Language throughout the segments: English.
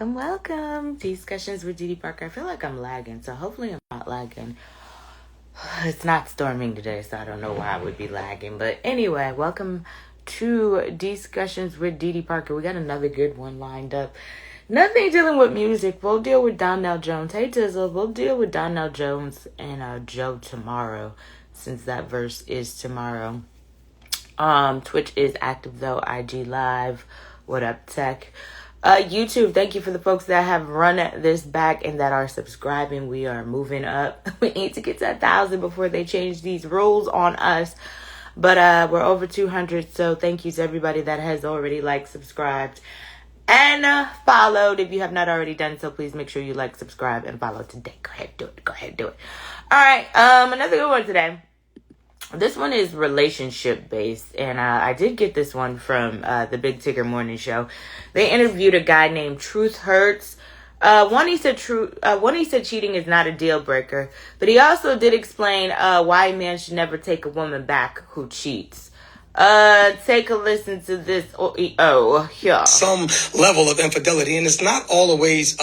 Welcome. Discussions with Didi Parker. I feel like I'm lagging, so hopefully I'm not lagging. It's not storming today, so I don't know why I would be lagging. But anyway, welcome to Discussions with Didi Parker. We got another good one lined up. Nothing dealing with music. We'll deal with Donnell Jones. Hey, Tizzle. We'll deal with Donnell Jones and Joe tomorrow, since that verse is tomorrow. Twitch is active, though. IG Live. What up, tech? YouTube, thank you for the folks that have run this back and that are subscribing. We are moving up. We need to get to 1,000 before they change these rules on us. But we're over 200, so thank you to everybody that has already subscribed, and followed. If you have not already done so, please make sure you subscribe, and follow today. Go ahead, do it. All right, another good one today. This one is relationship based, and I did get this one from the Big Tigger Morning Show. They interviewed a guy named Truth Hurts. One he said cheating is not a deal breaker, but he also did explain why a man should never take a woman back who cheats. Take a listen to this. Yeah. Some level of infidelity, and it's not always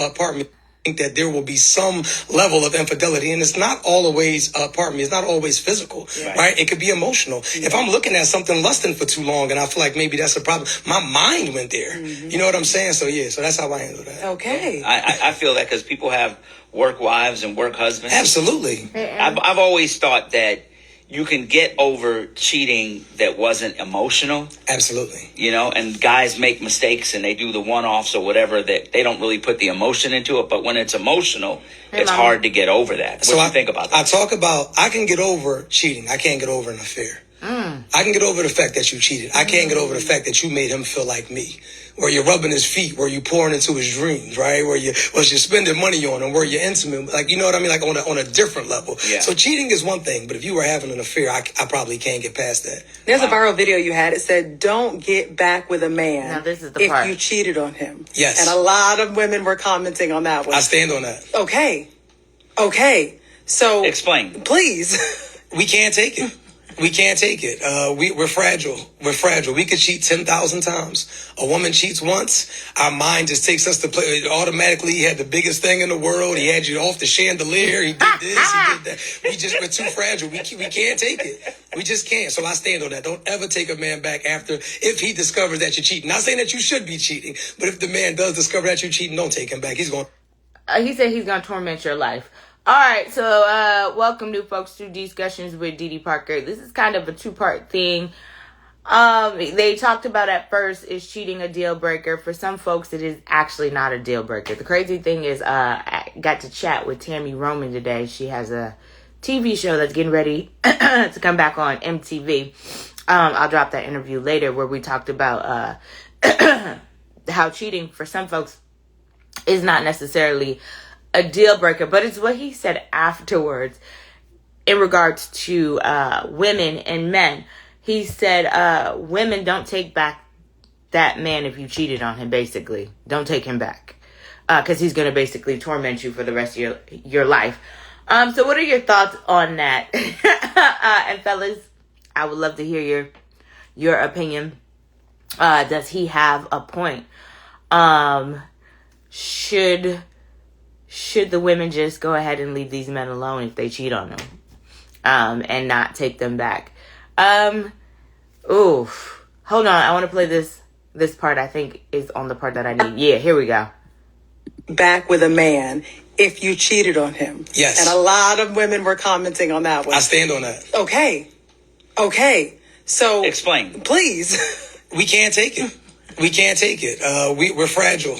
that there will be some level of infidelity, and it's not always it's not always physical, right? It could be emotional. If I'm looking at something lusting for too long and I feel like maybe that's a problem, my mind went there. You know what I'm saying? So that's how I handle that. Okay. I feel that because people have work wives and work husbands. Absolutely. I've always thought that you can get over cheating that wasn't emotional. Absolutely. And guys make mistakes and they do the one-offs or whatever, that they don't really put the emotion into it. But when it's emotional, it's hard to get over that. What do you think about that? I can get over cheating. I can't get over an affair. I can get over the fact that you cheated. I can't get over the fact that you made him feel like me. Where you're rubbing his feet, where you're pouring into his dreams, right? Where you're spending money on him, where you're intimate, you know what I mean? On a different level. Yeah. So cheating is one thing, but if you were having an affair, I probably can't get past that. There's a viral video you had. It said, "Don't get back with a man Now, this is the if part. you cheated on him." Yes. And a lot of women were commenting on that one. I stand on that. Okay. So explain, please. We can't take it. We can't take it. We're fragile. We could cheat 10,000 times. A woman cheats once, our mind just takes us to play. Automatically, he had the biggest thing in the world. He had you off the chandelier. He did this. He did that. We're too fragile. We can't take it. We just can't. So I stand on that. Don't ever take a man back if he discovers that you're cheating. Not saying that you should be cheating, but if the man does discover that you're cheating, don't take him back. He's going. He said he's going to torment your life. All right, so welcome new folks to Discussions with Didi Parker. This is kind of a two-part thing. They talked about at first, is cheating a deal breaker? For some folks, it is actually not a deal breaker. The crazy thing is, I got to chat with Tammy Roman today. She has a TV show that's getting ready to come back on MTV. I'll drop that interview later where we talked about how cheating for some folks is not necessarily a deal breaker, but it's what he said afterwards in regards to women and men. He said women, don't take back that man if you cheated on him. Basically, don't take him back because he's going to basically torment you for the rest of your life. So what are your thoughts on that? And fellas, I would love to hear your opinion. Does he have a point? Should the women just go ahead and leave these men alone if they cheat on them, and not take them back? Hold on. I want to play this part. I think is on the part that I need. Yeah, here we go. Back with a man if you cheated on him. Yes. And a lot of women were commenting on that one. I stand on that. Okay. So explain, please. We can't take it. We can't take it. We're fragile.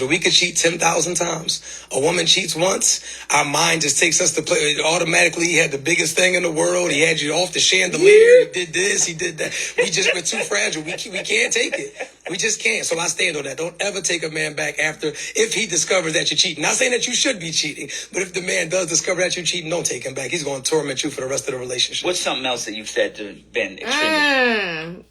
We could cheat 10,000 times. A woman cheats once, our mind just takes us to play. Automatically, he had the biggest thing in the world. He had you off the chandelier. He did this. He did that. We're too fragile. We can't take it. We just can't. So I stand on that. Don't ever take a man back if he discovers that you're cheating. Not saying that you should be cheating, but if the man does discover that you're cheating, don't take him back. He's going to torment you for the rest of the relationship. What's something else that you've said to Ben extremely?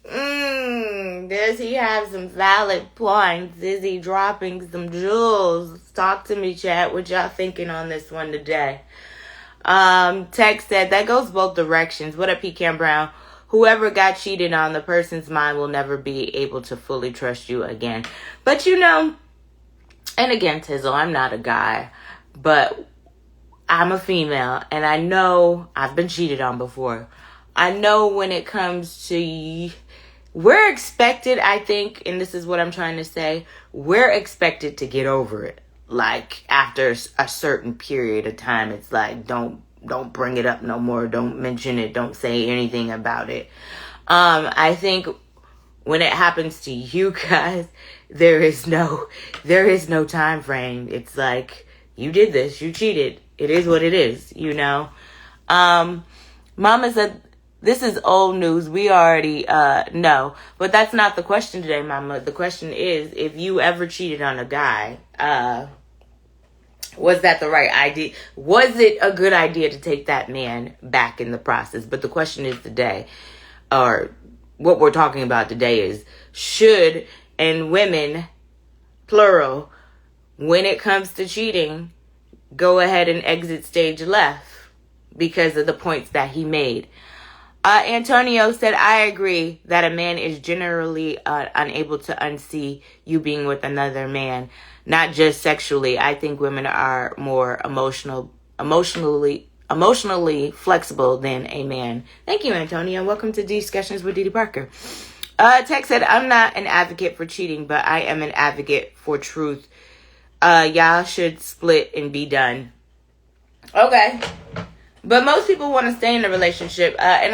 Does he have some valid points? Is he dropping some jewels? Talk to me, chat. What y'all thinking on this one today? Tex said, that goes both directions. What up, Pecan Brown? Whoever got cheated on, the person's mind will never be able to fully trust you again. But and again, Tizzle, I'm not a guy, but I'm a female, and I know I've been cheated on before. I know when it comes to, we're expected, I think, and this is what I'm trying to say, we're expected to get over it. Like, after a certain period of time, it's like, don't bring it up no more. Don't mention it. Don't say anything about it. I think when it happens to you guys, there is no time frame. It's like, you did this, you cheated. It is what it is, you know? Mama said, this is old news. We already know. But that's not the question today, Mama. The question is, if you ever cheated on a guy, was that the right idea? Was it a good idea to take that man back in the process? But the question is today, or what we're talking about today is, should, and women, plural, when it comes to cheating, go ahead and exit stage left because of the points that he made. Antonio said, I agree that a man is generally unable to unsee you being with another man, not just sexually. I think women are more emotionally flexible than a man. Thank you, Antonio. Welcome to Discussions with Didi Parker. Tex said, I'm not an advocate for cheating, but I am an advocate for truth. Y'all should split and be done. Okay. But most people want to stay in a relationship. And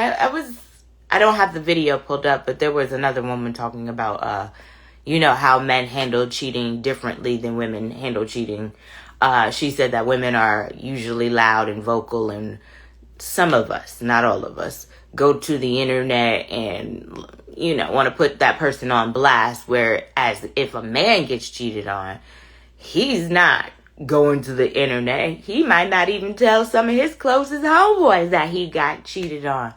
I don't have the video pulled up, but there was another woman talking about, how men handle cheating differently than women handle cheating. She said that women are usually loud and vocal, and some of us, not all of us, go to the internet and, want to put that person on blast. Whereas if a man gets cheated on, he's not going to the internet. He might not even tell some of his closest homeboys that he got cheated on.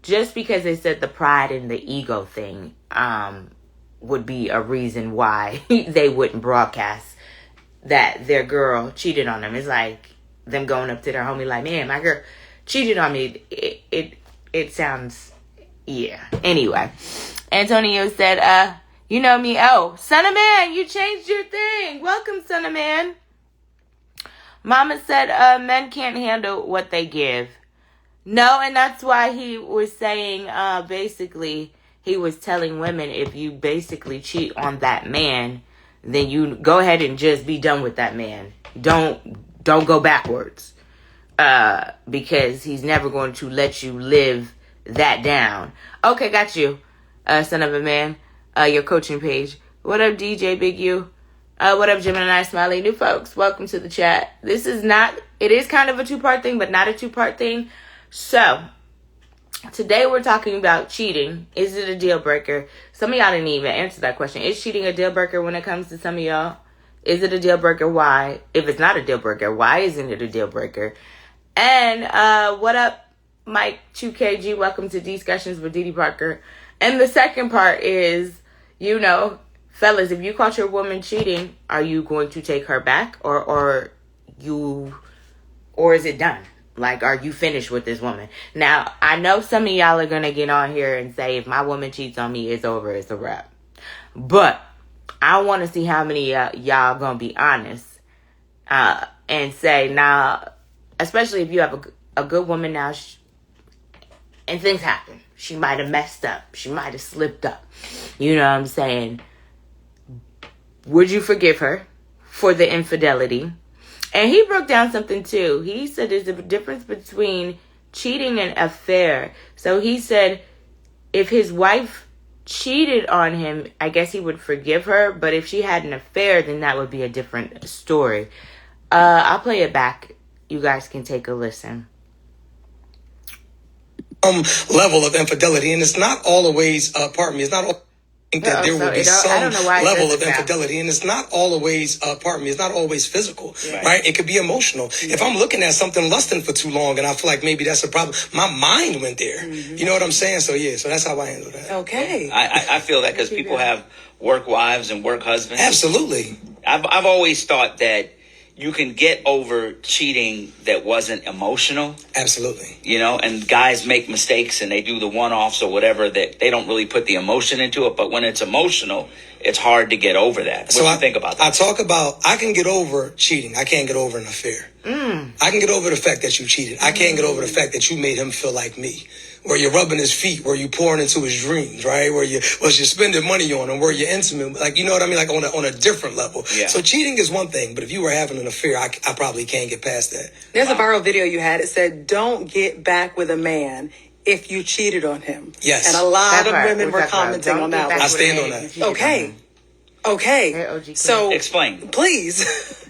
Just because they said the pride and the ego thing would be a reason why they wouldn't broadcast that their girl cheated on them. It's like them going up to their homie like, man, my girl cheated on me. It sounds, yeah. Anyway, Antonio said, you know me. Oh, Son of Man, you changed your thing. Welcome, Son of Man. Mama said, men can't handle what they give. No, and that's why he was saying, basically, he was telling women, if you basically cheat on that man, then you go ahead and just be done with that man. Don't go backwards. Because he's never going to let you live that down. Okay, got you, Son of a Man. Your coaching page. What up, DJ Big U? What up, Gemini Smiley? New folks, welcome to the chat. It is kind of a two-part thing, but not a two-part thing. So, today we're talking about cheating. Is it a deal breaker? Some of y'all didn't even answer that question. Is cheating a deal breaker when it comes to some of y'all? Is it a deal breaker? Why? If it's not a deal breaker, why isn't it a deal breaker? And, what up, Mike 2KG? Welcome to Discussions with Didi Parker. And the second part is, fellas, if you caught your woman cheating, are you going to take her back or is it done? Like, are you finished with this woman? Now, I know some of y'all are going to get on here and say, if my woman cheats on me, it's over, it's a wrap. But I want to see how many y'all going to be honest and say, now, especially if you have a good woman now, and things happen. She might have messed up. She might have slipped up. You know what I'm saying? Would you forgive her for the infidelity? And he broke down something too. He said there's a difference between cheating and affair. So he said if his wife cheated on him, I guess he would forgive her. But if she had an affair, then that would be a different story. I'll play it back. You guys can take a listen. Level of infidelity, and it's not always, it's not all. I think that there will be some level of infidelity, and it's not always, it's not always physical, right? It could be emotional. Yeah. If I'm looking at something lusting for too long and I feel like maybe that's a problem, my mind went there. Mm-hmm. You know what I'm saying? So so that's how I handle that. Okay. I feel that because people have work wives and work husbands. Absolutely. I've always thought that you can get over cheating that wasn't emotional. Absolutely. You know, and guys make mistakes and they do the one-offs or whatever that they don't really put the emotion into it. But when it's emotional, it's hard to get over that. What do you think about that? I talk about, I can get over cheating. I can't get over an affair. I can get over the fact that you cheated. I can't get over the fact that you made him feel like me. Where you're rubbing his feet, where you're pouring into his dreams, right? Where you're spending money on him, where you're intimate, like, you know what I mean? Like on a different level. Yeah. So cheating is one thing, but if you were having an affair, I probably can't get past that. There's a viral video you had. It said, "Don't get back with a man if you cheated on him." Yes. And a lot of women were commenting on that one. I stand on that. Okay. So explain, please.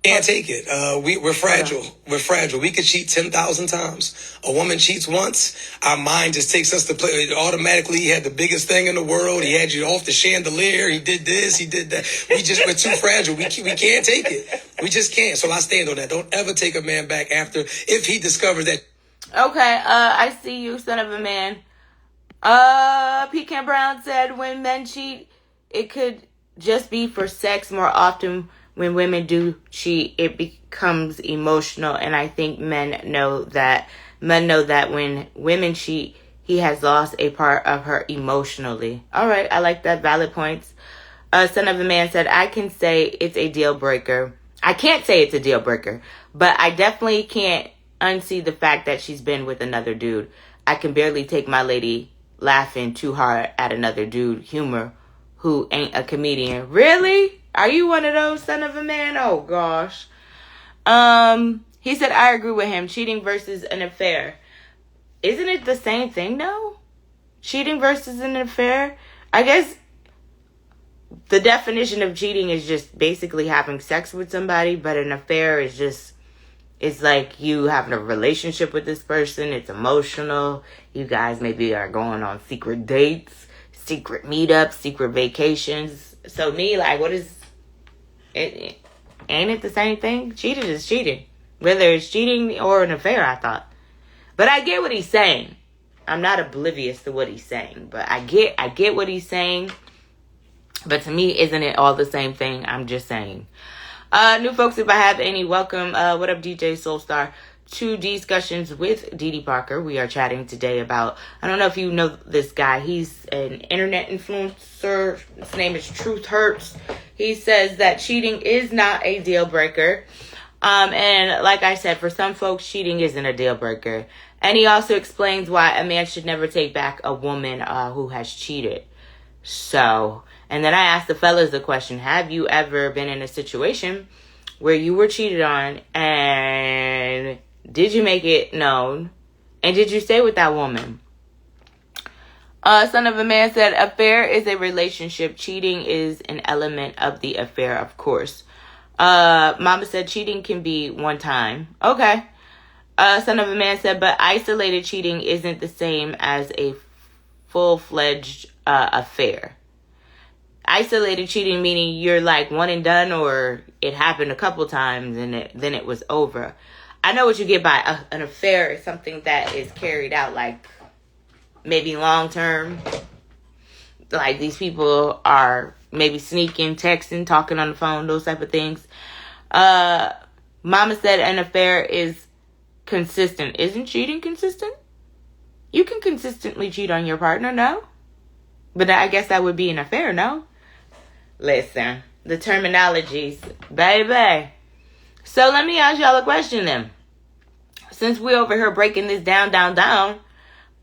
Can't take it. We're fragile. We're fragile. We could cheat 10,000 times. A woman cheats once, our mind just takes us to play. Automatically, he had the biggest thing in the world. He had you off the chandelier. He did this. He did that. We're too fragile. We can't take it. We just can't. So I stand on that. Don't ever take a man back if he discovers that. Okay. I see you, son of a man. Pecan Brown said when men cheat, it could just be for sex. More often when women do cheat, it becomes emotional, and I think men know that when women cheat, he has lost a part of her emotionally. All right, I like that. Valid points. Son of a man said, I can say it's a deal breaker. I can't say it's a deal breaker, but I definitely can't unsee the fact that she's been with another dude. I can barely take my lady laughing too hard at another dude humor who ain't a comedian. Really? Are you one of those, son of a man? Oh, gosh. He said, I agree with him. Cheating versus an affair. Isn't it the same thing, though? Cheating versus an affair? I guess the definition of cheating is just basically having sex with somebody, but an affair is just, it's like you having a relationship with this person. It's emotional. You guys maybe are going on secret dates, secret meetups, secret vacations. So me, like, what is... ain't it the same thing? Cheating is cheating. Whether it's cheating or an affair, I thought. But I get what he's saying. I'm not oblivious to what he's saying. But I get what he's saying. But to me, isn't it all the same thing? I'm just saying. New folks, if I have any, welcome. What up, DJ Soulstar? To Discussions with Didi Parker. We are chatting today about, I don't know if you know this guy. He's an internet influencer. His name is Truth Hurts. He says that cheating is not a deal breaker. And like I said, for some folks, cheating isn't a deal breaker. And he also explains why a man should never take back a woman who has cheated. So, and then I asked the fellas the question, have you ever been in a situation where you were cheated on, and did you make it known? And did you stay with that woman? Son of a man said, affair is a relationship. Cheating is an element of the affair, of course. Mama said cheating can be one time. Okay. Son of a man said, but isolated cheating isn't the same as a full-fledged affair. Isolated cheating meaning you're like one and done, or it happened a couple times and then it was over. I know what you get by an affair is something that is carried out like maybe long term. Like these people are maybe sneaking, texting, talking on the phone, those type of things. Mama said an affair is consistent. Isn't cheating consistent? You can consistently cheat on your partner, no? But I guess that would be an affair, no? Listen, the terminologies, baby. So let me ask y'all a question then. Since we're over here breaking this down,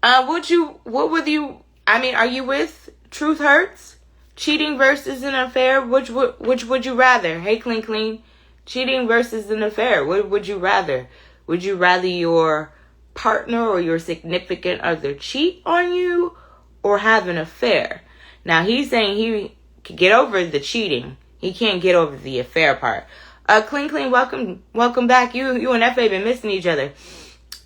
are you with Truth Hurts? Cheating versus an affair, which would you rather? Hey, Clean. Cheating versus an affair, what would you rather? Would you rather your partner or your significant other cheat on you or have an affair? Now, he's saying he can get over the cheating. He can't get over the affair part. Clean, welcome back. You and F.A. been missing each other.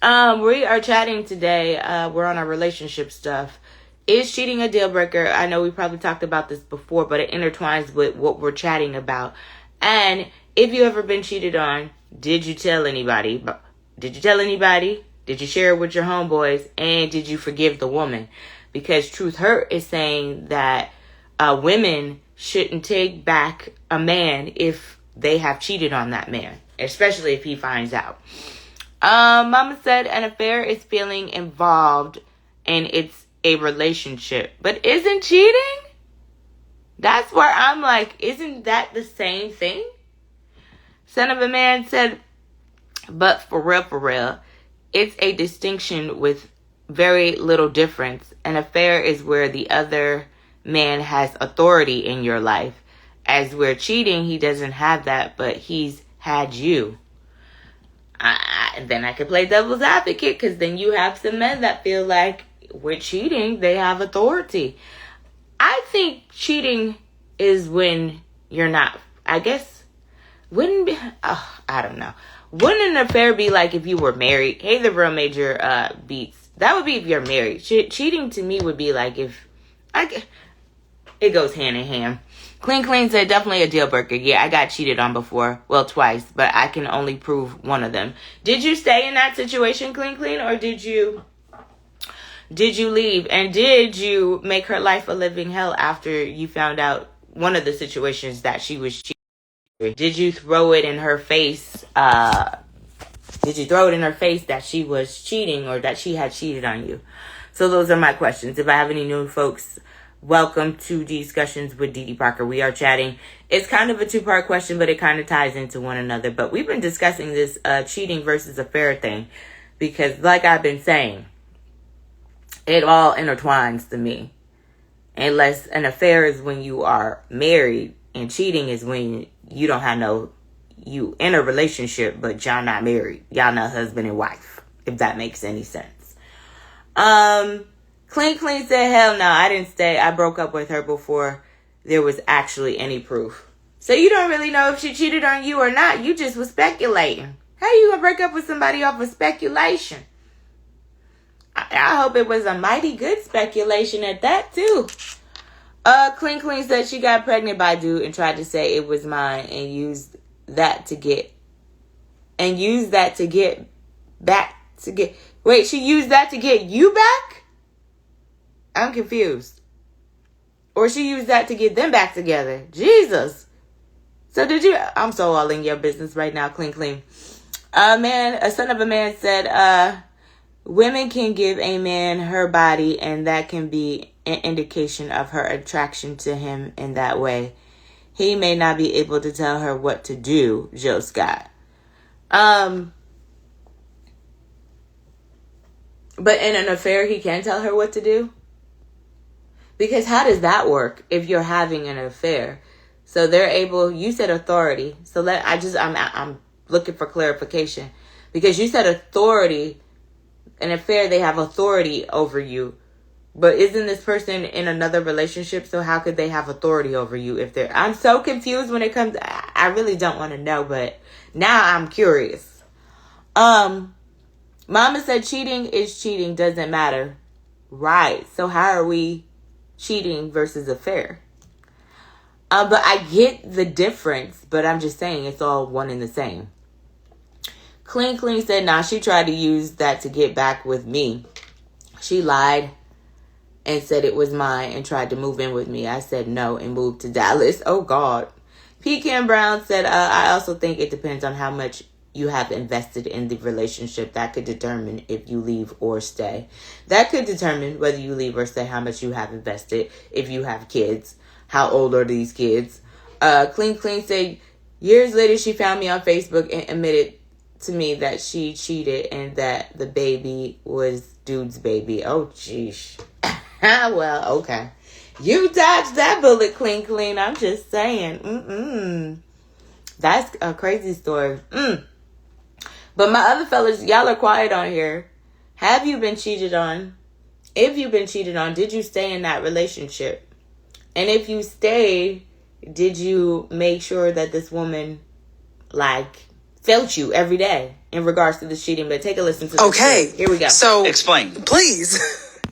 We are chatting today. We're on our relationship stuff. Is cheating a deal breaker? I know we probably talked about this before, but it intertwines with what we're chatting about. And if you ever been cheated on, did you tell anybody? Did you share it with your homeboys? And did you forgive the woman? Because Truth Hurt is saying that women shouldn't take back a man if they have cheated on that man, especially if he finds out. Mama said an affair is feeling involved and it's a relationship. But isn't cheating? That's where I'm like, isn't that the same thing? Son of a Man said, but for real, it's a distinction with very little difference. An affair is where the other man has authority in your life. As we're cheating, he doesn't have that, but he's had you. Then I could play devil's advocate, because then you have some men that feel like with cheating, they have authority. I think cheating is when you're not, I guess, wouldn't be, I don't know. Wouldn't an affair be like if you were married? Hey, the Real Major beats. That would be if you're married. Cheating to me would be like if, it goes hand in hand. Clean said definitely a deal breaker. Yeah, I got cheated on before. Well, twice, but I can only prove one of them. Did you stay in that situation, Clean, or did you leave? And did you make her life a living hell after you found out one of the situations that she was cheating? Did you throw it in her face? Did you throw it in her face that she was cheating or that she had cheated on you? So those are my questions. If I have any new folks, welcome to Discussions with Dee Dee Parker. We are chatting. It's kind of a two-part question, but it kind of ties into one another. But we've been discussing this cheating versus affair thing because, like I've been saying, it all intertwines to me. Unless an affair is when you are married and cheating is when you don't have you in a relationship, but y'all not married. Y'all not husband and wife, if that makes any sense. Clean said, hell no, I didn't stay. I broke up with her before there was actually any proof. So you don't really know if she cheated on you or not. You just was speculating. How you gonna break up with somebody off of speculation? I hope it was a mighty good speculation at that too. Clean said she got pregnant by dude and tried to say it was mine and used that to get wait, she used that to get you back? I'm confused. Or she used that to get them back together. Jesus. So I'm so all in your business right now, Clean. A son of a man said, women can give a man her body and that can be an indication of her attraction to him in that way. He may not be able to tell her what to do, Joe Scott. But in an affair, he can tell her what to do? Because how does that work if you're having an affair? So they're able, you said authority. So I'm looking for clarification. Because you said authority, an affair, they have authority over you. But isn't this person in another relationship? So how could they have authority over you if they're... I'm so confused when it comes... I really don't want to know, but now I'm curious. Mama said cheating is cheating, doesn't matter. Right. So how are we cheating versus affair? But I get the difference, but I'm just saying it's all one and the same. Clean said, nah, she tried to use that to get back with me. She lied and said it was mine and tried to move in with me. I said no and moved to Dallas. Oh, God. Pecan Brown said, I also think it depends on how much you have invested in the relationship. That could determine if you leave or stay. That could determine whether you leave or stay, how much you have invested, if you have kids. How old are these kids? Clean said, years later, she found me on Facebook and admitted to me that she cheated and that the baby was dude's baby. Oh, jeez. Well, okay. You dodged that bullet, Clean. I'm just saying. That's a crazy story. But my other fellas, y'all are quiet on here. Have you been cheated on? If you've been cheated on, did you stay in that relationship? And if you stayed, did you make sure that this woman, felt you every day in regards to this cheating? But take a listen to this. Okay. Here we go. So, explain. Please.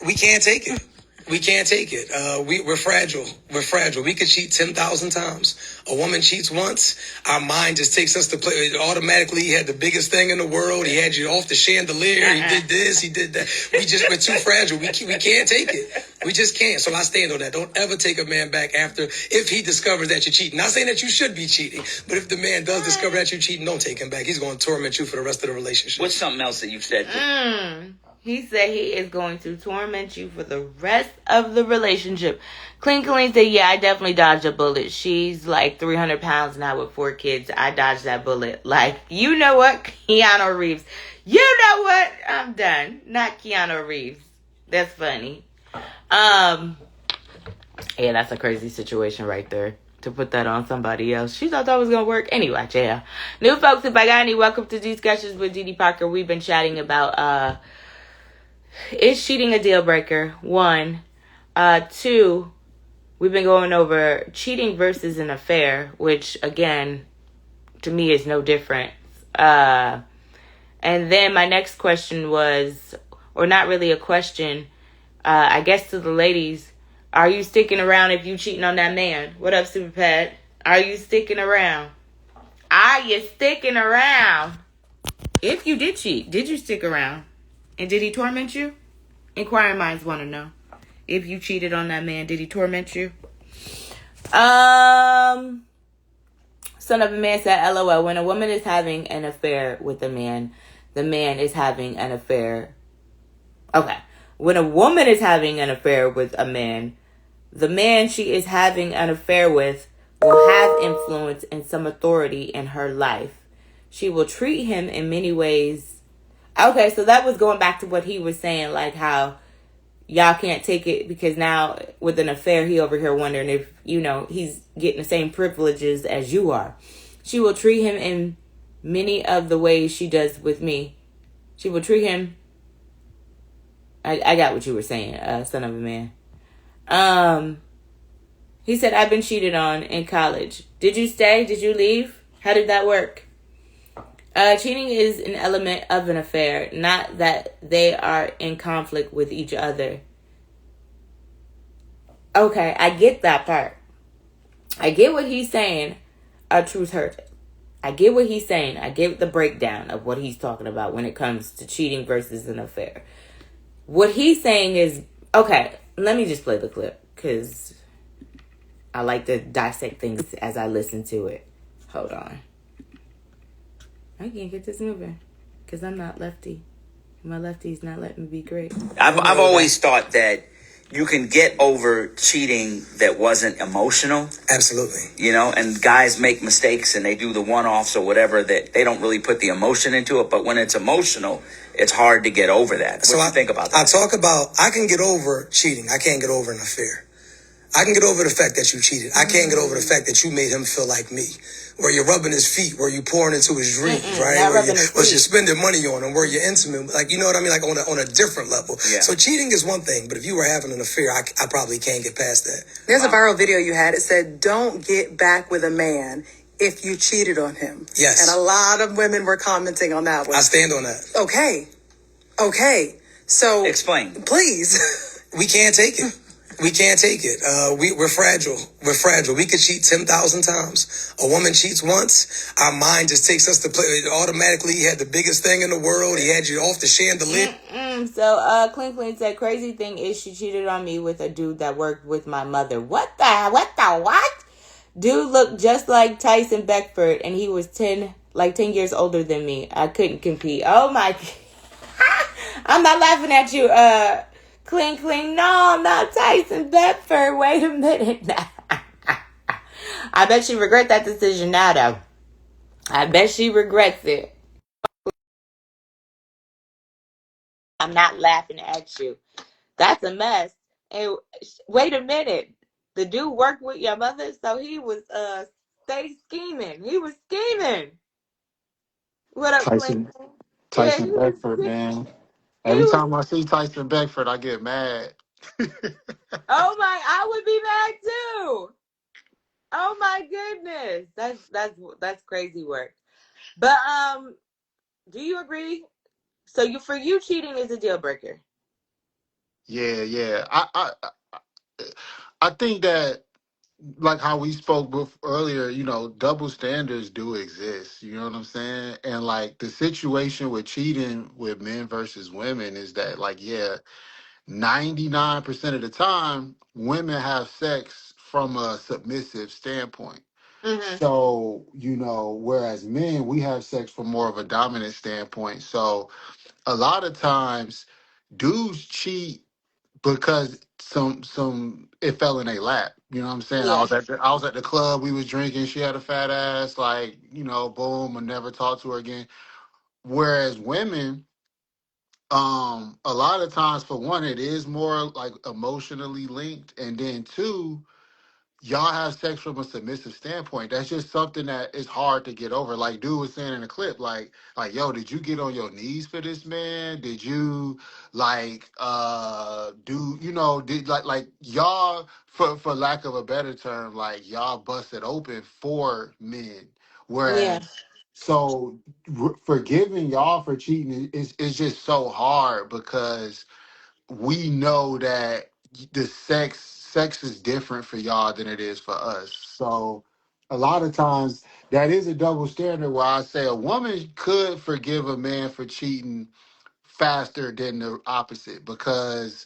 We can't take it. We can't take it. We're fragile. We're fragile. We could cheat 10,000 times. A woman cheats once, our mind just takes us to play. Automatically, he had the biggest thing in the world. He had you off the chandelier. He did this. He did that. We're too fragile. We can't take it. We just can't. So I stand on that. Don't ever take a man back after if he discovers that you're cheating. Not saying that you should be cheating, but if the man does discover that you're cheating, don't take him back. He's going to torment you for the rest of the relationship. What's something else that you've said? He said he is going to torment you for the rest of the relationship. Clean Clean said, yeah, I definitely dodged a bullet. She's like 300 pounds now with 4 kids. I dodged that bullet. Like, you know what? Keanu Reeves. You know what? I'm done. Not Keanu Reeves. That's funny. Yeah, that's a crazy situation right there. To put that on somebody else. She thought that was going to work. Anyway, yeah. New folks, if I got any, welcome to Discussions with Didi Parker. We've been chatting about, is cheating a deal breaker? 1. 2, we've been going over cheating versus an affair, which, again, to me is no different. And then my next question was, or not really a question, I guess to the ladies, are you sticking around if you cheating on that man? What up, Super Pet? Are you sticking around? Are you sticking around? If you did cheat, did you stick around? And did he torment you? Inquiring minds want to know. If you cheated on that man, did he torment you? Son of a man said, LOL, when a woman is having an affair with a man, the man is having an affair. Okay. When a woman is having an affair with a man, the man she is having an affair with will have influence and some authority in her life. She will treat him in many ways. Okay, so that was going back to what he was saying, like how y'all can't take it because now with an affair, he over here wondering if, you know, he's getting the same privileges as you are. She will treat him in many of the ways she does with me. She will treat him. I got what you were saying, son of a man. He said, I've been cheated on in college. Did you stay? Did you leave? How did that work? Cheating is an element of an affair, not that they are in conflict with each other. Okay, I get that part. I get what he's saying. Truth hurts. I get what he's saying. I get the breakdown of what he's talking about when it comes to cheating versus an affair. What he's saying is, okay, let me just play the clip because I like to dissect things as I listen to it. Hold on. I can't get this moving because I'm not lefty. My lefty's not letting me be great. I've always thought that you can get over cheating that wasn't emotional. Absolutely. You know, and guys make mistakes and they do the one-offs or whatever that they don't really put the emotion into it. But when it's emotional, it's hard to get over that. What do you think about that? I can get over cheating. I can't get over an affair. I can get over the fact that you cheated. I can't get over the fact that you made him feel like me. Where you're rubbing his feet, where you're pouring into his dreams, right? Where you're spending money on him, where you're intimate. Like, you know what I mean? Like on a different level. Yeah. So cheating is one thing, but if you were having an affair, I probably can't get past that. There's a viral video you had. It said, don't get back with a man if you cheated on him. Yes. And a lot of women were commenting on that one. I stand on that. Okay. So explain. Please. We can't take it. We can't take it. We're fragile. We're fragile. We could cheat 10,000 times. A woman cheats once, our mind just takes us to play. Automatically, he had the biggest thing in the world. He had you off the chandelier. So, Clean said, crazy thing is she cheated on me with a dude that worked with my mother. What the? Dude looked just like Tyson Beckford, and he was 10 years older than me. I couldn't compete. Oh my. I'm not laughing at you, Clean. No, not Tyson Beckford. Wait a minute. I bet she regret that decision now, though. I bet she regrets it. I'm not laughing at you. That's a mess. And wait a minute. The dude worked with your mother, so he was steady scheming. He was scheming. What up, Clean? Tyson Beckford, man. Every time I see Tyson Beckford, I get mad. Oh my, I would be mad too. Oh my goodness. That's crazy work. But do you agree? So for you cheating is a deal breaker. Yeah. I think that, like how we spoke earlier, double standards do exist. You know what I'm saying? And like the situation with cheating with men versus women is that, like, yeah, 99% of the time, women have sex from a submissive standpoint. Mm-hmm. So, whereas men, we have sex from more of a dominant standpoint. So, a lot of times, dudes cheat because some it fell in their lap. You know what I'm saying? Yeah. I was at the club, we was drinking, she had a fat ass, like, boom, I never talked to her again. Whereas women, a lot of times, for one, it is more like emotionally linked, and then two, y'all have sex from a submissive standpoint. That's just something that is hard to get over. Like dude was saying in the clip, yo, did you get on your knees for this man? Did you did like y'all, for lack of a better term, like y'all busted open for men. Yeah. Whereas so forgiving y'all for cheating is just so hard because we know that the sex is different for y'all than it is for us. So a lot of times that is a double standard where I say a woman could forgive a man for cheating faster than the opposite because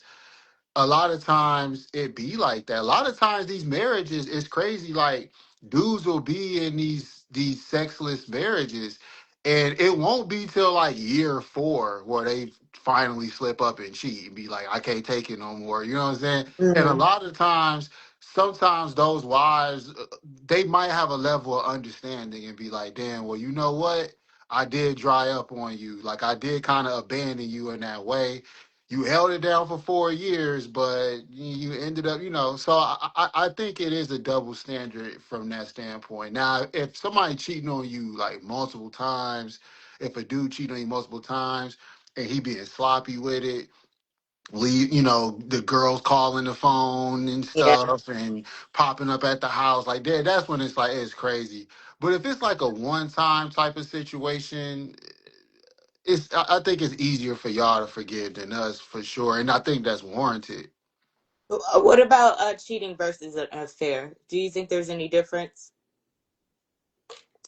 a lot of times it be like that. A lot of times these marriages is crazy. Like dudes will be in these sexless marriages, and it won't be till like year 4 where they finally slip up and cheat and be like, I can't take it no more. You know what I'm saying? And a Mm-hmm. lot of times, sometimes those wives, they might have a level of understanding and be like, damn, well, you know what? I did dry up on you. Like I did kind of abandon you in that way. You held it down for 4 years, but you ended up, So I think it is a double standard from that standpoint. Now, if somebody cheating on you like multiple times, if a dude cheating on you multiple times and he being sloppy with it, the girls calling the phone and Yeah. stuff and popping up at the house like that, that's when it's like it's crazy. But if it's like a one time type of situation, I think it's easier for y'all to forgive than us for sure, and I think that's warranted. What about cheating versus an affair? Do you think there's any difference?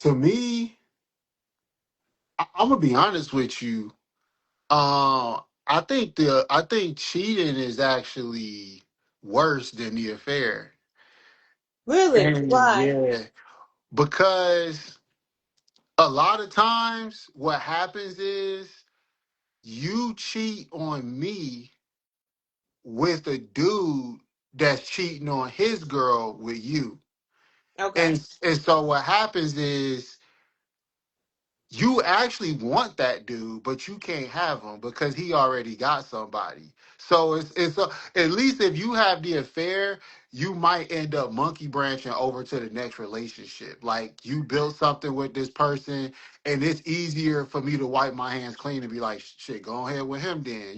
To me, I'm gonna be honest with you. I think cheating is actually worse than the affair, Really? and Why? yeah, because a lot of times what happens is you cheat on me with a dude that's cheating on his girl with you. Okay. And so what happens is you actually want that dude, but you can't have him because he already got somebody. So at least if you have the affair, you might end up monkey branching over to the next relationship. Like you built something with this person, and it's easier for me to wipe my hands clean and be like, shit, go ahead with him then.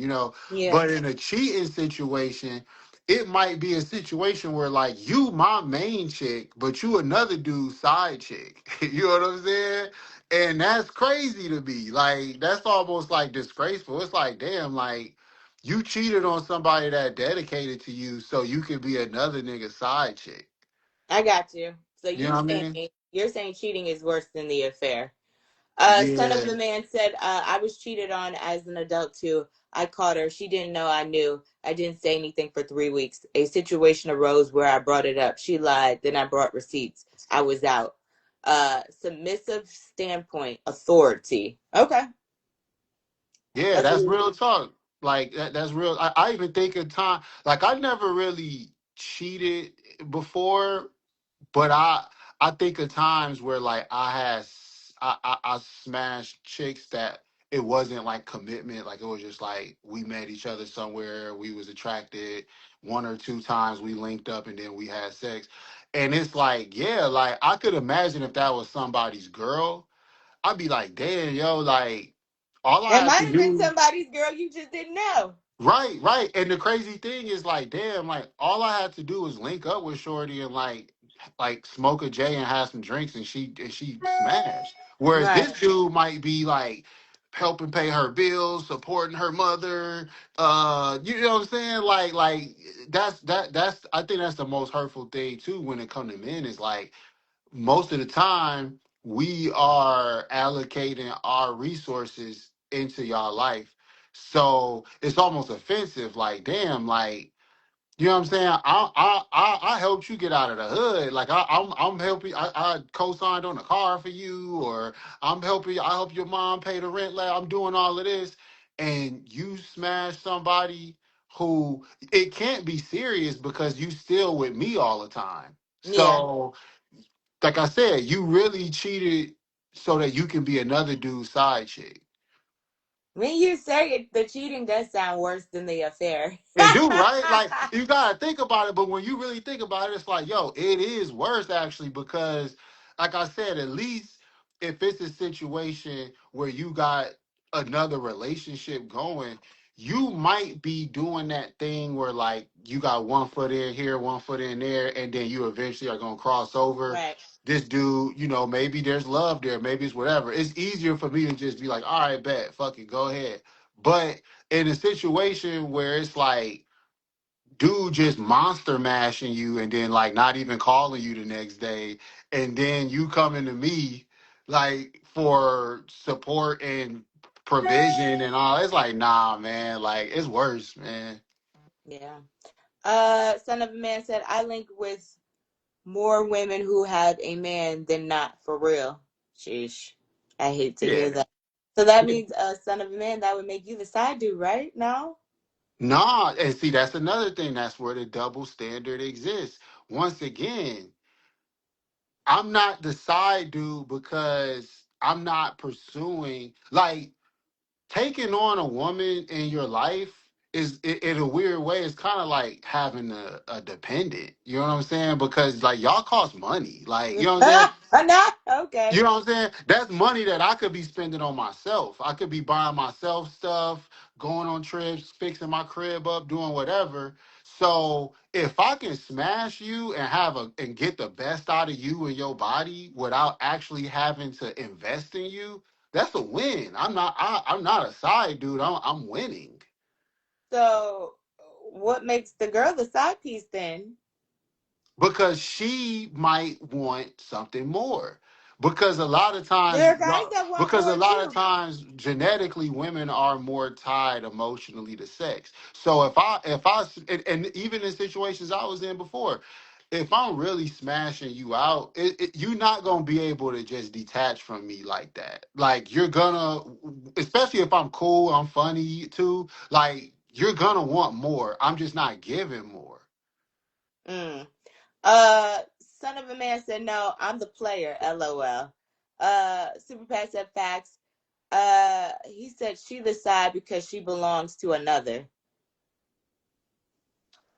Yeah. But in a cheating situation, it might be a situation where like you my main chick, but you another dude's side chick. You know what I'm saying? And that's crazy to me. Like, that's almost like disgraceful. It's like, damn, like, you cheated on somebody that dedicated to you so you could be another nigga side chick. I got you. So You know what I mean? you're saying cheating is worse than the affair. Son of Yeah. the man said, I was cheated on as an adult too. I caught her. She didn't know I knew. I didn't say anything for 3 weeks. A situation arose where I brought it up. She lied. Then I brought receipts. I was out. Submissive standpoint, authority. Okay. Yeah, That's that's a, real talk. Like, that's real. I even think of time, like, I never really cheated before. But I think of times where like I smashed chicks that it wasn't like commitment, like it was just like we met each other somewhere, we was attracted, 1 or 2 times we linked up and then we had sex. And it's like, yeah, like I could imagine if that was somebody's girl, I'd be like, damn, yo, like all I it had might to have been do. somebody's girl you just didn't know. Right, right. And the crazy thing is like, damn, like all I had to do was link up with Shorty and like smoke a J and have some drinks and she smashed. Whereas Right. this dude might be like helping pay her bills, supporting her mother. You know what I'm saying? Like that's I think that's the most hurtful thing too when it comes to men is like most of the time we are allocating our resources into y'all life. So it's almost offensive. Like, damn, like you know what I'm saying? I helped you get out of the hood. Like I'm helping. I co-signed on a car for you, or I'm helping. I help your mom pay the rent. Like I'm doing all of this, and you smash somebody who it can't be serious because you still with me all the time. Yeah. So, like I said, you really cheated so that you can be another dude's side chick. When you say it, the cheating does sound worse than the affair. It do, right? Like you gotta think about it, but when you really think about it, it's like, yo, it is worse actually because, like I said, at least if it's a situation where you got another relationship going, you might be doing that thing where like you got one foot in here, one foot in there, and then you eventually are gonna cross over. Right. This dude, maybe there's love there, maybe it's whatever. It's easier for me to just be like, all right, bet, fuck it, go ahead. But in a situation where it's like dude just monster mashing you and then like not even calling you the next day and then you coming to me like for support and provision and all, it's like, nah, man, like it's worse, man. Yeah. Son of a Man said, I link with more women who have a man than not, for real. Sheesh. I hate to Yeah. hear that. So that means, Son of a Man, that would make you the side dude, right? No? Nah, and see, that's another thing. That's where the double standard exists. Once again, I'm not the side dude because I'm not pursuing like taking on a woman in your life is in a weird way. It's kind of like having a dependent. You know what I'm saying? Because like y'all cost money. Like you know what I'm saying? No? Okay. You know what I'm saying? That's money that I could be spending on myself. I could be buying myself stuff, going on trips, fixing my crib up, doing whatever. So if I can smash you and and get the best out of you and your body without actually having to invest in you, that's a win. I'm not a side dude. I'm winning. So what makes the girl the side piece then? Because she might want something more. Because a lot of times, There are guys that want because a more lot of too. times, genetically, women are more tied emotionally to sex. So and even in situations I was in before, if I'm really smashing you out, you're not gonna be able to just detach from me like that. Like you're gonna, especially if I'm cool, I'm funny too. Like you're gonna want more. I'm just not giving more. Mm. Son of a Man said, no, I'm the player, LOL. Super Pat said, facts. He said she the side because she belongs to another.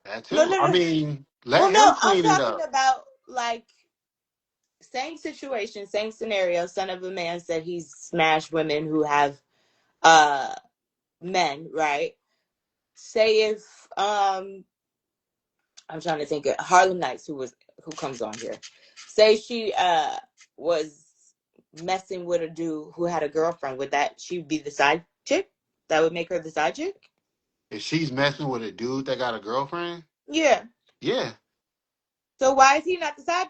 That No, too. no, I no. mean, let Well, no, him I'm clean it talking up. about like same situation, same scenario. Son of a Man said he's smashed women who have uh men, right? Say if I'm trying to think of Harlem Nights who comes on here. Say she was messing with a dude who had a girlfriend, would that she be the side chick? That would make her the side chick? If she's messing with a dude that got a girlfriend, Yeah. yeah. So why is he not the side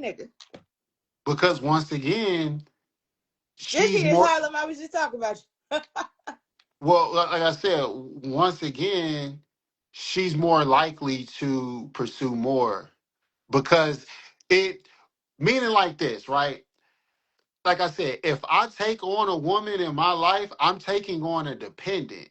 nigga? Because once again, she's Drizzy is more Harlem. I was just talking about you. well, like I said, once again, she's more likely to pursue more because it meaning like this, right? Like I said, if I take on a woman in my life, I'm taking on a dependent.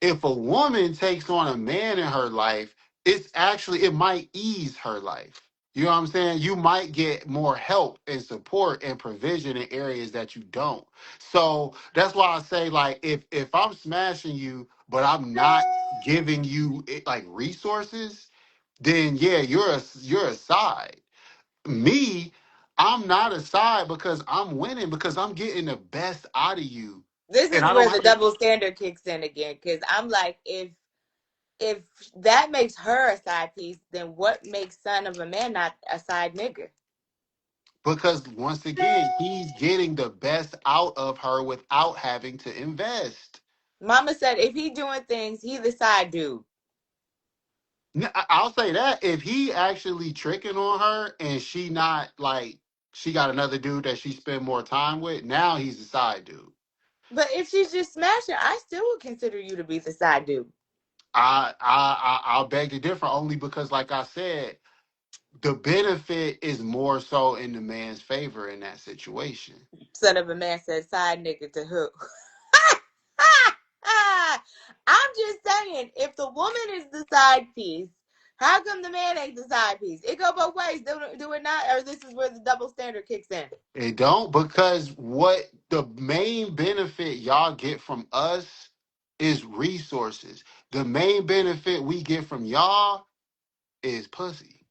If a woman takes on a man in her life, it might ease her life. You know what I'm saying? You might get more help and support and provision in areas that you don't. So that's why I say, like, if I'm smashing you, but I'm not giving you like resources, then yeah, you're a side. Me, I'm not a side because I'm winning because I'm getting the best out of you. This And is I don't where the have to double standard kicks in again. Because I'm like, if that makes her a side piece, then what makes Son of a Man not a side nigga? Because once again, he's getting the best out of her without having to invest. Mama said if he doing things, he the side dude. I'll say that if he actually tricking on her and she not like she got another dude that she spend more time with, now he's the side dude. But if she's just smashing, I still would consider you to be the side dude. I'll beg to differ only because, like I said, the benefit is more so in the man's favor in that situation. Son of a man said side nigga to who? I'm just saying, if the woman is the side piece, how come the man ain't the side piece? It go both ways, do it not? Or this is where the double standard kicks in? It don't, because what the main benefit y'all get from us is resources. The main benefit we get from y'all is pussy.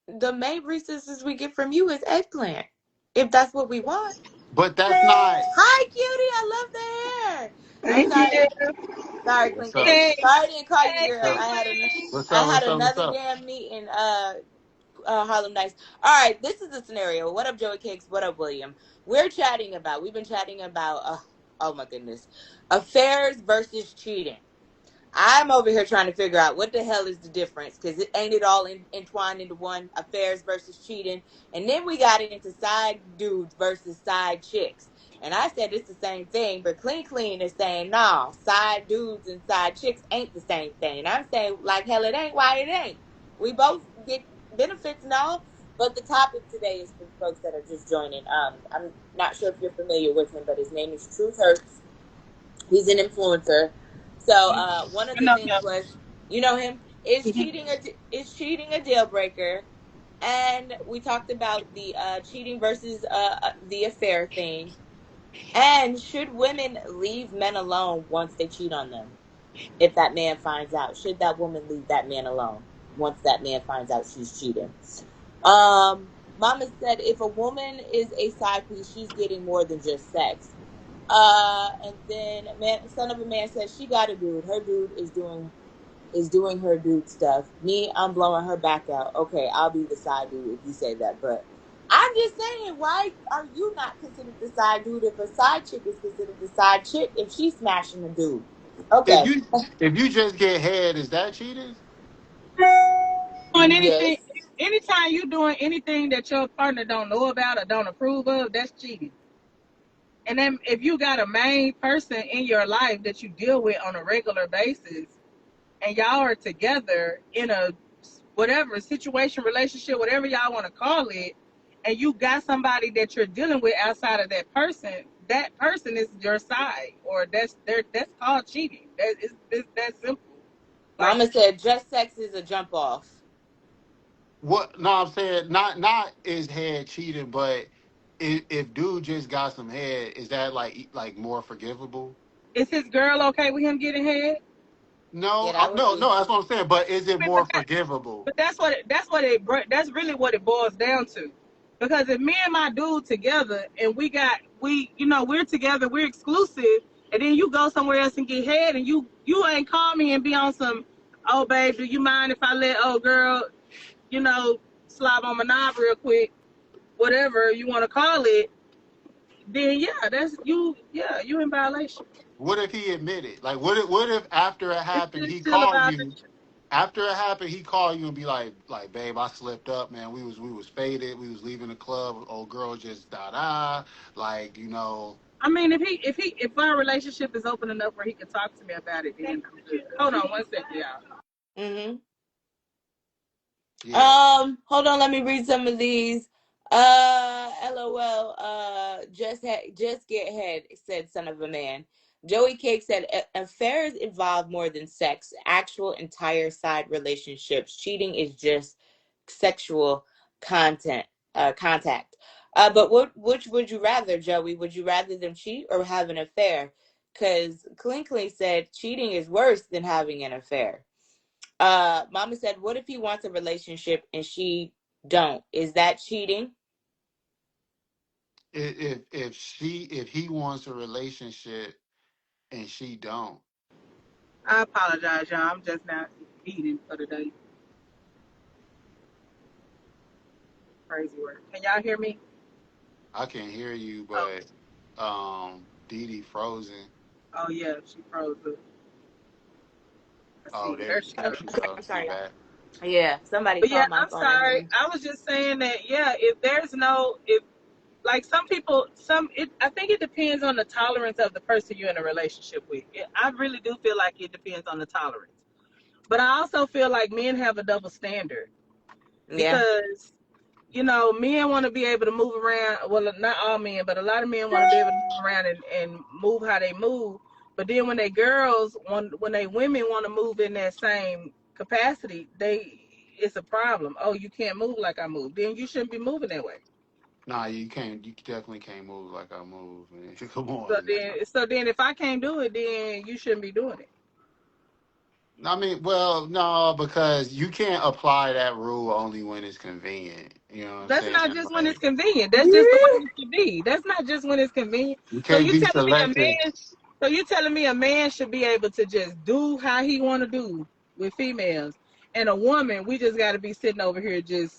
The main resources we get from you is eggplant, if that's what we want. But that's not. Hi, cutie. I love the hair. I'm Thank sorry. you. Sorry, What's Clink up? Clink. Hey, Sorry I didn't call you hey, girl. Queen What's Queen. what's I up? had What's up? What's another up? damn meeting. Harlem Nights. All right, this is the scenario. What up, Joey Cakes? What up, William? We've been chatting about, oh my goodness, affairs versus cheating. I'm over here trying to figure out what the hell is the difference, because it ain't it all entwined into one, affairs versus cheating. And then we got into side dudes versus side chicks. And I said it's the same thing, but Clean is saying, no, side dudes and side chicks ain't the same thing. And I'm saying, like hell, it ain't, why it ain't. We both get benefits and all, but the topic today is for folks that are just joining. I'm not sure if you're familiar with him, but his name is Truth Hurts. He's an influencer. So one of I the know things him. was, you know him, is Mhm. cheating a deal breaker? And we talked about the cheating versus the affair thing. And should women leave men alone once they cheat on them? If that man finds out, should that woman leave that man alone once that man finds out she's cheating? Mama said if a woman is a side piece, she's getting more than just sex. And then man, son of a man says she got a dude. Her dude is doing her dude stuff. Me, I'm blowing her back out. Okay, I'll be the side dude if you say that. But I'm just saying, why are you not considered the side dude if a side chick is considered the side chick if she's smashing a dude? If Okay. you just get head, is that cheating? Doing Yes. anything, anytime you doing anything that your partner don't know about or don't approve of, that's cheating. And then if you got a main person in your life that you deal with on a regular basis, and y'all are together in a whatever situation, relationship, whatever y'all want to call it, and you got somebody that you're dealing with outside of that person is your side, or that's called cheating. It's that simple. Like, Mama said just sex is a jump off. What? No, I'm saying not is head cheating, but if dude just got some head, is that like more forgivable? is his girl okay with him getting head? Yeah, No, that would no, be. no. That's what I'm saying. But is it I mean, more forgivable? but that's really what it boils down to. Because if me and my dude together and we're together, we're exclusive, and then you go somewhere else and get head, and you ain't call me and be on some, oh babe, do you mind if I let old girl, you know, slob on my knob real quick, whatever you want to call it, then yeah, you in violation. What if he admitted? Like, what if after it happened, It's he still a called you? violation. After it happened, he called you and be like, babe, I slipped up, man. We was faded. We was leaving the club. Old girl just da da. Like, I mean, if our relationship is open enough where he can talk to me about it, then I'm good. Hold on one second, y'all. Mm-hmm. yeah. Hold on, let me read some of these. LOL. Just get head, said son of a man. Joey Cake said affairs involve more than sex, actual entire side relationships. Cheating is just sexual contact. But which would you rather, Joey? Would you rather them cheat or have an affair? Because Clinkley said cheating is worse than having an affair. Mama said, what if he wants a relationship and she don't? Is that cheating? If he wants a relationship and she don't, I apologize, y'all. I'm just not eating for the day. Crazy work. Can y'all hear me? I can hear you, Oh, but Dee Dee frozen. oh yeah, she froze up. Let's Oh, see. There she goes. she go. I'm She sorry, y'all. back. Yeah, somebody But yeah, called my I'm phone. I didn't sorry. mean. I was just saying that, yeah, if there's no, if like some people, I think it depends on the tolerance of the person you're in a relationship with. I really do feel like it depends on the tolerance. But I also feel like men have a double standard Yeah. because, men want to be able to move around. Well, not all men, but a lot of men want to be able to move around and move how they move. But then when they women want to move in that same capacity, it's a problem. Oh, you can't move like I move. Then you shouldn't be moving that way. Nah, you can't. You definitely can't move like I move, man. Come So on, man. then if I can't do it, then you shouldn't be doing it. I mean, well, no, because you can't apply that rule only when it's convenient. You know what I'm That's saying? not just when it's Like, convenient. That's just the way it should be. That's not just when it's convenient. you So can't you be telling me a selective. man? So you telling me a man should be able to just do how he want to do with females, and a woman, we just got to be sitting over here just.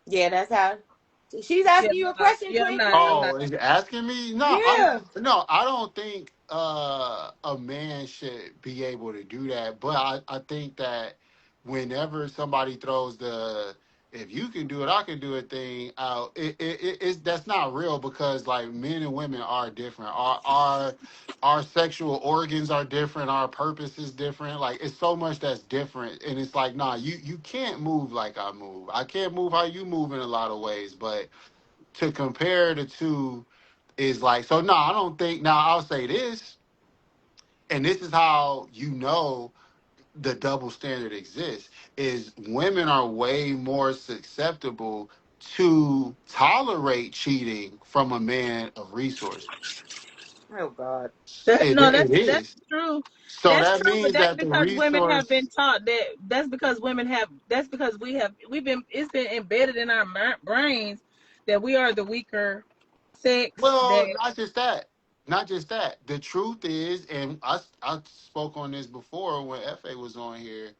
Yeah, that's how. She's Yeah, asking you a question, yeah, I'm Queen not. I'm Queen. not. Oh, is it asking me? No, Yeah. I don't think a man should be able to do that. But I think that whenever somebody throws the if you can do it, I can do it thing out, it's that's not real because like men and women are different. Our sexual organs are different, our purpose is different. Like it's so much that's different. And it's like, nah, you can't move like I move. I can't move how you move in a lot of ways, but to compare the two is like so no, I don't think now I'll say this, and this is how you know the double standard exists, is women are way more susceptible to tolerate cheating from a man of resources. Oh God. It That's is. true. So That's that true, but means that's that the because women have been resource taught that. That's because women have. That's because we've been. It's been embedded in our brains that we are the weaker sex. well, That not just that. Not just that. The truth is, and I spoke on this before when FA was on here,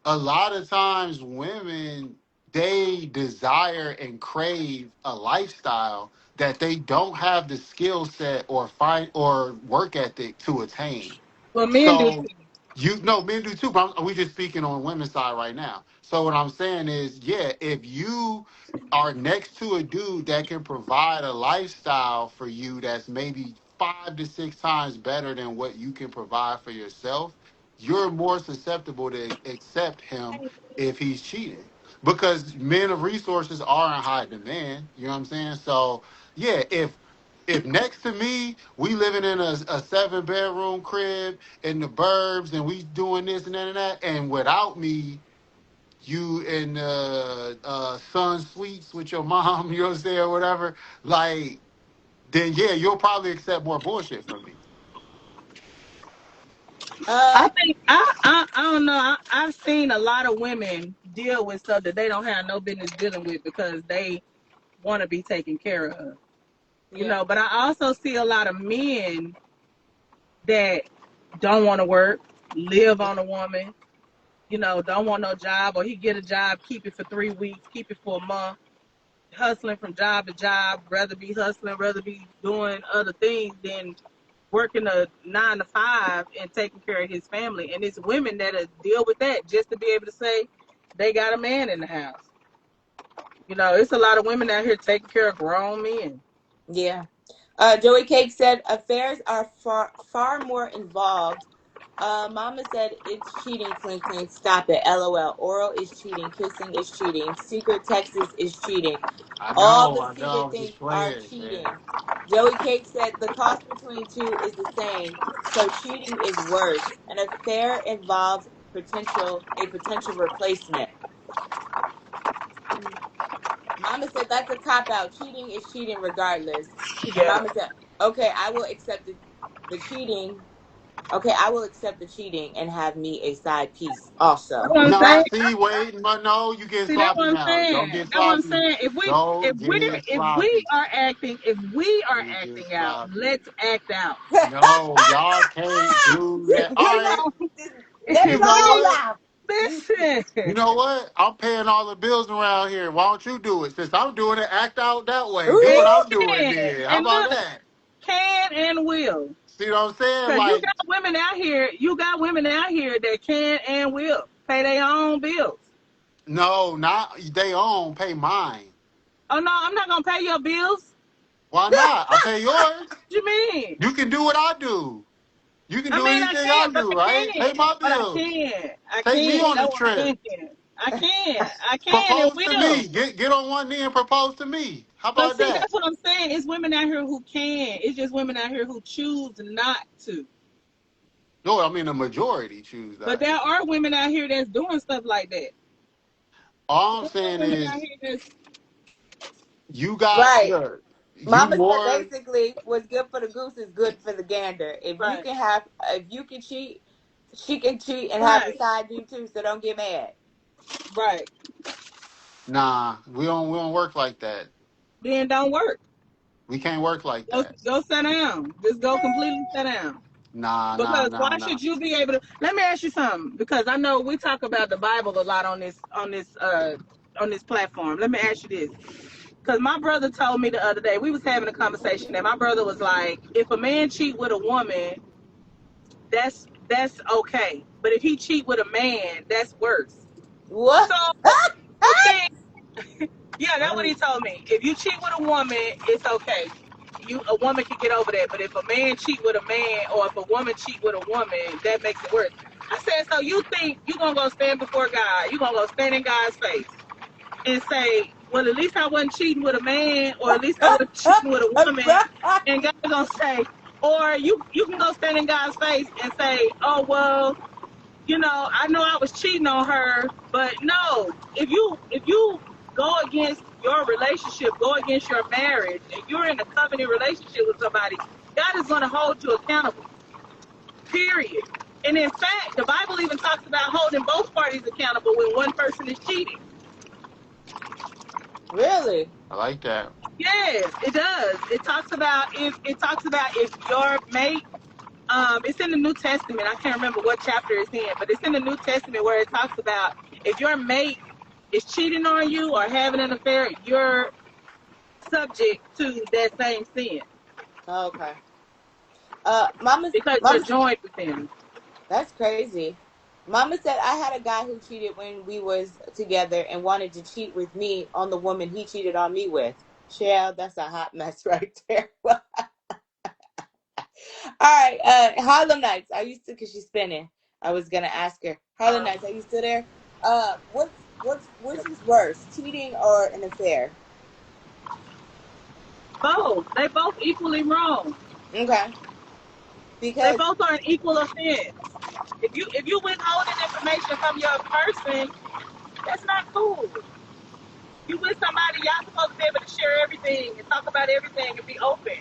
a lot of times women they desire and crave a lifestyle that they don't have the skill set or find or work ethic to attain. well, men do So too. you know, men do too, but we just speaking on women's side right now. So what I'm saying is, yeah, if you are next to a dude that can provide a lifestyle for you that's maybe 5 to 6 times better than what you can provide for yourself, you're more susceptible to accept him if he's cheating. Because men of resources are in high demand. You know what I'm saying? So yeah, if next to me we living in a 7 bedroom crib in the burbs and we doing this and that, and without me, you in Sun Suites with your mom, you know what I'm saying, or whatever, like, then yeah, you'll probably accept more bullshit from me. I think I don't know. I've seen a lot of women deal with stuff that they don't have no business dealing with because they want to be taken care of. Yeah. But I also see a lot of men that don't want to work, live on a woman, don't want no job, or he get a job, keep it for 3 weeks, keep it for a month, hustling from job to job, rather be hustling, rather be doing other things than working a 9 to 5 and taking care of his family. And it's women that deal with that just to be able to say they got a man in the house. It's a lot of women out here taking care of grown men. Yeah. Joey Cake said affairs are far more involved. Mama said it's cheating. Clink clink. Stop it. LOL. Oral is cheating. Kissing is cheating. Secret Texas is cheating. All the I know, secret I'm things just are playing, man. cheating. Joey Cake said the cost between two is the same, so cheating is worse. An affair involves a potential replacement. Mama said that's a cop out. Cheating is cheating regardless. And Yeah. Mama said, okay, I will accept the cheating. Okay, I will accept the cheating and have me a side piece That's also. what I'm Nah, saying. see, wait, no, you getting See, that's sloppy what I'm now. Don't saying. get That's what I'm sloppy. saying. Don't get If we sloppy. are You get acting out, sloppy. let's act out. No, y'all can't do that. All They right. laugh. Let If me You know know how they we what? laugh. Listen, You know what? I'm paying all the bills around here. Why don't you do it? Since I'm doing it, act out that way. Do what I'm doing can then. How and about look, that? can and will. See what I'm saying? Cause you Like, got women out here. You got women out here that can and will pay their own bills. no, not they own, pay mine. Oh no, I'm not gonna pay your bills. Why not? I pay yours. What you mean? You can do what I do. You can I do mean, I anything I can, but do, I right? Pay can, my but I bills. can. I Take me can. on the That's what I'm trip. saying. I can and Propose to will. me. Get on one knee and propose to me. How But about see, that? that's what I'm saying. It's women out here who can. It's just women out here who choose not to. No, I mean the majority choose But not there to. are women out here that's doing stuff like that. All I'm There are saying women out is here that's you got Right. look, you Mama said more basically what's good for the goose is good for the gander. right, If you can cheat, she can cheat and have a right, side do too, so don't get mad. right. nah, we don't work like that. Then don't work. We can't work like that. Go sit down. Just go completely sit down. Nah, nah, Because nah, why nah. should you be able to? Let me ask you something. Because I know we talk about the Bible a lot on this platform. Let me ask you this. Because my brother told me the other day, we was having a conversation, and my brother was like, if a man cheat with a woman, that's okay. But if he cheat with a man, that's worse. What? So you think, yeah, that's what he told me. If you cheat with a woman, it's okay. A woman can get over that. But if a man cheat with a man, or if a woman cheat with a woman, that makes it worse. I said, so you think you gonna go stand before God? You gonna go stand in God's face and say, well, at least I wasn't cheating with a man, or at least I wasn't cheating with a woman, and God's gonna say, or you can go stand in God's face and say, oh well, I know I was cheating on her, but no, if you go against your relationship, go against your marriage, and you're in a covenant relationship with somebody, God is gonna hold you accountable. Period. And in fact, the Bible even talks about holding both parties accountable when one person is cheating. Really? I like that. Yes, it does. It talks about if your mate. It's in the New Testament. I can't remember what chapter it's in, but it's in the New Testament where it talks about if your mate is cheating on you or having an affair, you're subject to that same sin Okay. because you're Mama, joined with them. that's crazy. Mama said I had a guy who cheated when we was together and wanted to cheat with me on the woman he cheated on me with. Shell, that's a hot mess right there. All right, Harlem Nights. Are you still? Cause she's spinning. I was gonna ask her. Harlem Nights, are you still there? Which is worse, cheating or an affair? Both. They both equally wrong. Okay. They Because both are an equal offense. If you withholding information from your person, that's not cool. You with somebody, y'all supposed to be able to share everything and talk about everything and be open.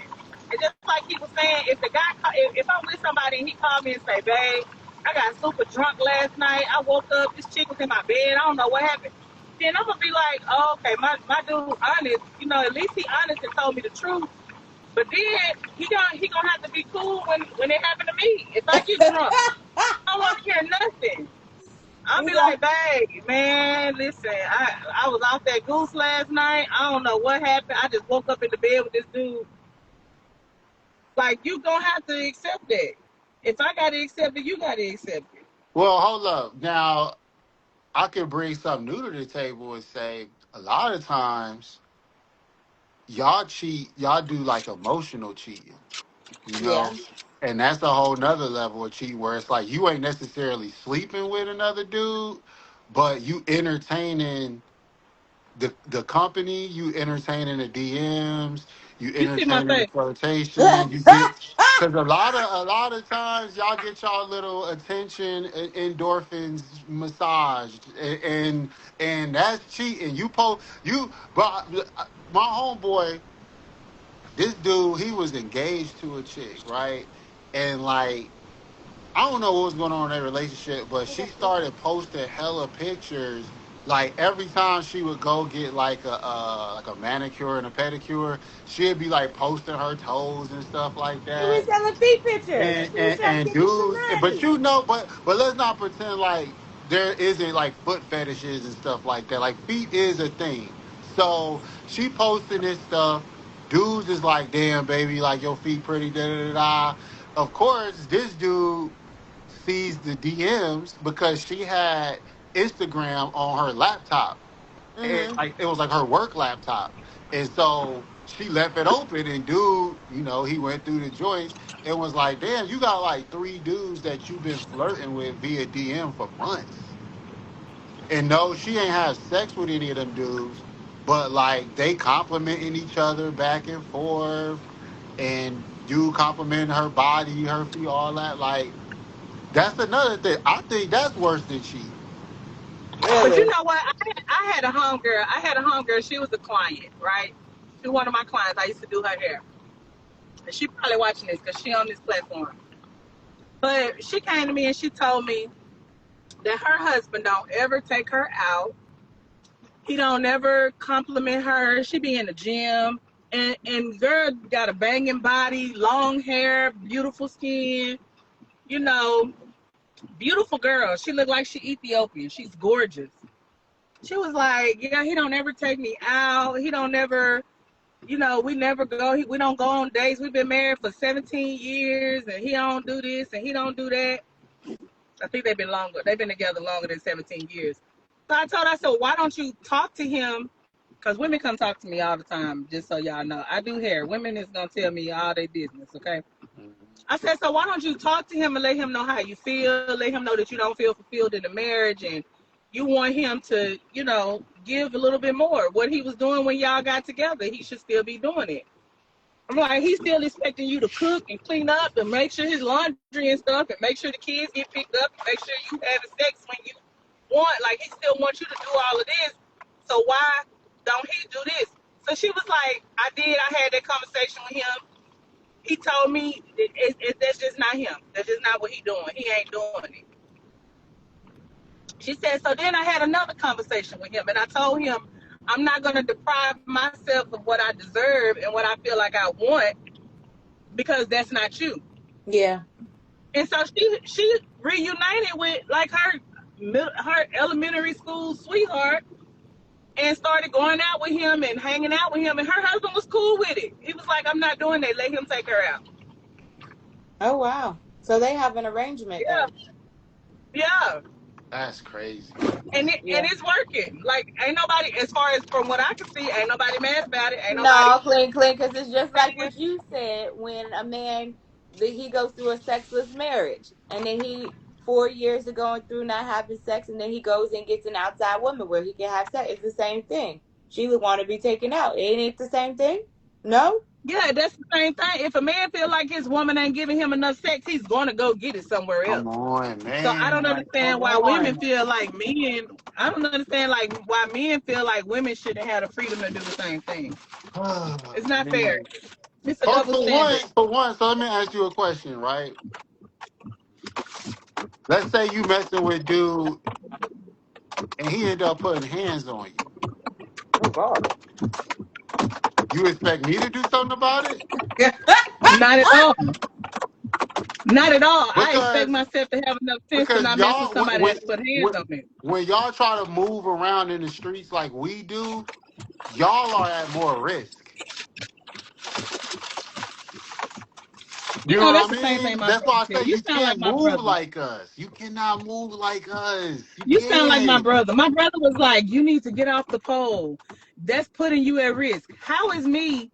And just like he was saying, if I'm with somebody and he called me and say, babe, I got super drunk last night. I woke up, this chick was in my bed. I don't know what happened. Then I'm gonna be like, oh, okay, my dude honest. At least he honest and told me the truth. But then he gonna have to be cool when it happened to me. If I get drunk, I don't want to hear nothing. I'll be like, babe, man, listen, I was off that goose last night. I don't know what happened. I just woke up in the bed with this dude. Like, you gonna have to accept that. If I gotta accept it, you gotta accept it. Well, hold up. Now I could bring something new to the table and say a lot of times y'all do like emotional cheating, you know? yeah. And that's a whole nother level of cheating where it's like you ain't necessarily sleeping with another dude, but you entertaining the company, you entertaining the DMs, you You see my entertaining the face. flirtation, you get because a lot of times y'all get y'all little attention endorphins massaged and that's cheating. But my homeboy, this dude, he was engaged to a chick, right? And like I don't know what was going on in their relationship, but she started posting hella pictures. Like every time she would go get like a manicure and a pedicure, she'd be like posting her toes and stuff like She was that. selling feet pictures. And She was and, trying to and get me some dudes, but money. but let's not pretend like there isn't like foot fetishes and stuff like that. Like feet is a thing. So she posting this stuff. Dudes is like, damn, baby, like your feet pretty, da da da da. Of course, this dude sees the DMs because she had Instagram on her laptop. And like it was like her work laptop. And so she left it open and dude, he went through the joints and was like, damn, you got like 3 dudes that you've been flirting with via DM for months. And no, she ain't have sex with any of them dudes, but like they complimenting each other back and forth and dude complimenting her body, her feet, all that. Like, that's another thing. I think that's worse than cheating. But you know what? I had a homegirl. She was a client, right? She was one of my clients. I used to do her hair. And she probably watching this because she on this platform. But she came to me and she told me that her husband don't ever take her out. He don't ever compliment her. She be in the gym. And girl got a banging body, long hair, beautiful skin, beautiful girl. She looked like she Ethiopian. She's gorgeous. She was like, yeah, he don't ever take me out. He don't ever, we never go. We don't go on dates. We've been married for 17 years, and he don't do this, and he don't do that. I think they've been longer. They've been together longer than 17 years. So I told her, I said, why don't you talk to him? Because women come talk to me all the time, just so y'all know. I do hair. Women is going to tell me all their business, okay? I said, so why don't you talk to him and let him know how you feel, let him know that you don't feel fulfilled in the marriage, and you want him to, give a little bit more. What he was doing when y'all got together, he should still be doing it. I'm like, he's still expecting you to cook and clean up and make sure his laundry and stuff and make sure the kids get picked up and make sure you having sex when you want. Like, he still wants you to do all of this. So why don't he do this? So she was like, I had that conversation with him. He told me that's just not him. That's just not what he doing. He ain't doing it. She said, so then I had another conversation with him, and I told him, I'm not going to deprive myself of what I deserve and what I feel like I want because that's not you. Yeah. And so she reunited with like her elementary school sweetheart and started going out with him and hanging out with him, and her husband was cool with it. He was like, I'm not doing that. Let him take her out. Oh, wow. So they have an arrangement. Yeah. Then. Yeah. That's crazy. And it's working. Like, ain't nobody, as far as from what I can see, ain't nobody mad about it. Ain't No, nobody. clean, because it's just like what you said. When a man, he goes through a sexless marriage, and then 4 years of going through not having sex, and then he goes and gets an outside woman where he can have sex. It's the same thing. She would want to be taken out. Ain't it the same thing? No? Yeah, that's the same thing. If a man feel like his woman ain't giving him enough sex, he's going to go get it somewhere else. Come on, man. So I don't understand why women feel like men. I don't understand why men feel like women shouldn't have the freedom to do the same thing. It's not fair. It's a double standard. For one, so let me ask you a question, right? Let's say you messing with dude and he end up putting hands on you. Oh, God. You expect me to do something about it? Not at all. Not at all. I expect myself to have enough sense to not mess with somebody that put hands on me. When y'all try to move around in the streets like we do, y'all are at more risk. You know what I mean? That's why I say you can't move like us. You cannot move like us. You sound like my brother. My brother was like, you need to get off the pole. That's putting you at risk. How is me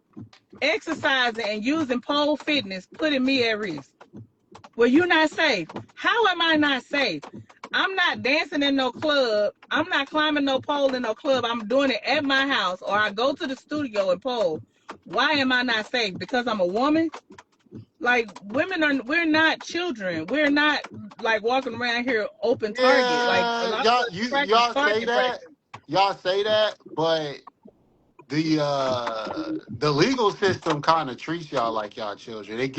exercising and using pole fitness putting me at risk? Well, you're not safe. How am I not safe? I'm not dancing in no club. I'm not climbing no pole in no club. I'm doing it at my house, or I go to the studio and pole. Why am I not safe? Because I'm a woman? Like, we're not children. We're not like walking around here open target. Like, y'all say that, but the legal system kind of treats y'all like y'all children. It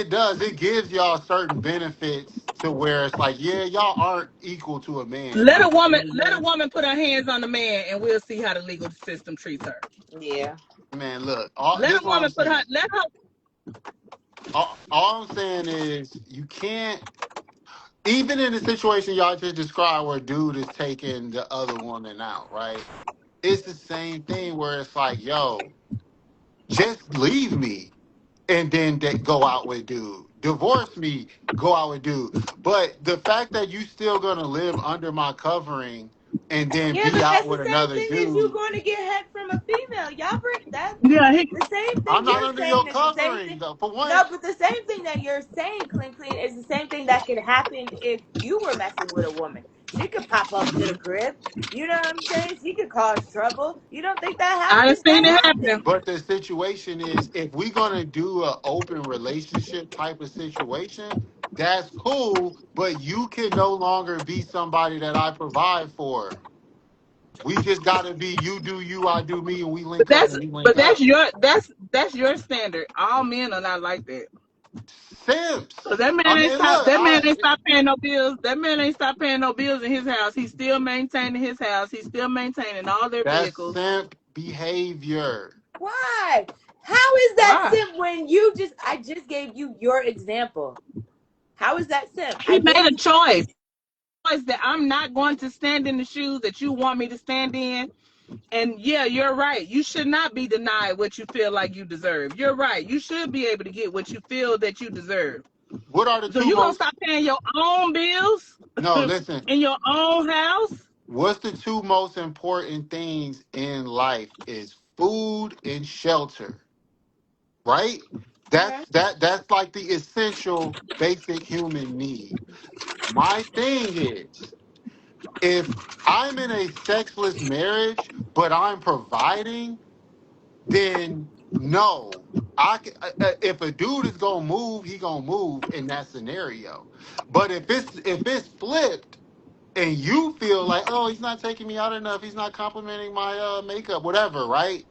does. It gives y'all certain benefits to where it's like, yeah, y'all aren't equal to a man. Let a woman put her hands on the man, and we'll see how the legal system treats her. Yeah. Man, look. All I'm saying is you can't. even in the situation y'all just described where dude is taking the other woman out, right? It's the same thing where it's like, yo, just leave me and then go out with dude. Divorce me, go out with dude. But the fact that you still gonna live under my covering and then Yeah, be but out that's with the same another thing as you dude, going to get head from a female. Y'all bring that. Yeah, The same I'm thing not you're under your saying is the same covering. thing. Though. For one, No, but the same thing that you're saying, Clean Clean, is the same thing that could happen if you were messing with a woman. She could pop up to the crib. You know what I'm saying? She could cause trouble. You don't think that I done happens? seen it That happen. happens. but the situation is, if we're gonna do an open relationship type of situation, that's cool. But you can no longer be somebody that I provide for. We just gotta be you do you, I do me, and we But link up that's and we link but that's up. your that's your standard. All men are not like that. Cause Simps. that man I ain't mean, stop. look, That man ain't stop paying no bills. That man ain't stop paying no bills in his house. He's still maintaining his house. He's still maintaining all their that's vehicles. simp behavior. Why? How is that Why? simp when I just gave you your example? How is that simp? He made a choice. That I'm not going to stand in the shoes that you want me to stand in. And yeah, you're right. You should not be denied what you feel like you deserve. You're right. You should be able to get what you feel that you deserve. What are the So two you gonna most? stop paying your own bills No, listen. in your own house? What's the two most important things in life is food and shelter, right? Okay. That's like the essential basic human need. My thing is, if I'm in a sexless marriage but I'm providing, then no. If a dude is gonna move, he gonna move in that scenario. But if it's flipped and you feel like, oh, he's not taking me out enough, he's not complimenting my makeup, whatever, right?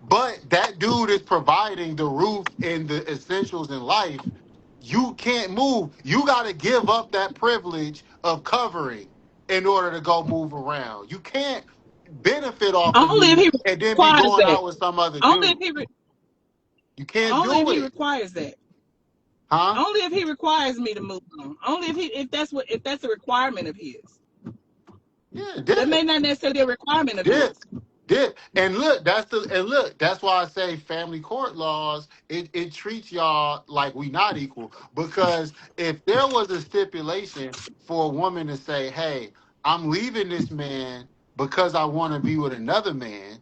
But that dude is providing the roof and the essentials in life. You can't move. You got to give up that privilege of covering in order to go move around. You can't benefit off of Only if me he and then be requires going that. out with some other Only if dude. he You can't only if do he it, requires that. huh? Only if he requires me to move on. Only if that's a requirement of his. Yeah, That dip, may not necessarily be a requirement of his. dip, dip. And look, that's why I say family court laws. It treats y'all like we not equal, because if there was a stipulation for a woman to say, "Hey, I'm leaving this man because I want to be with another man,"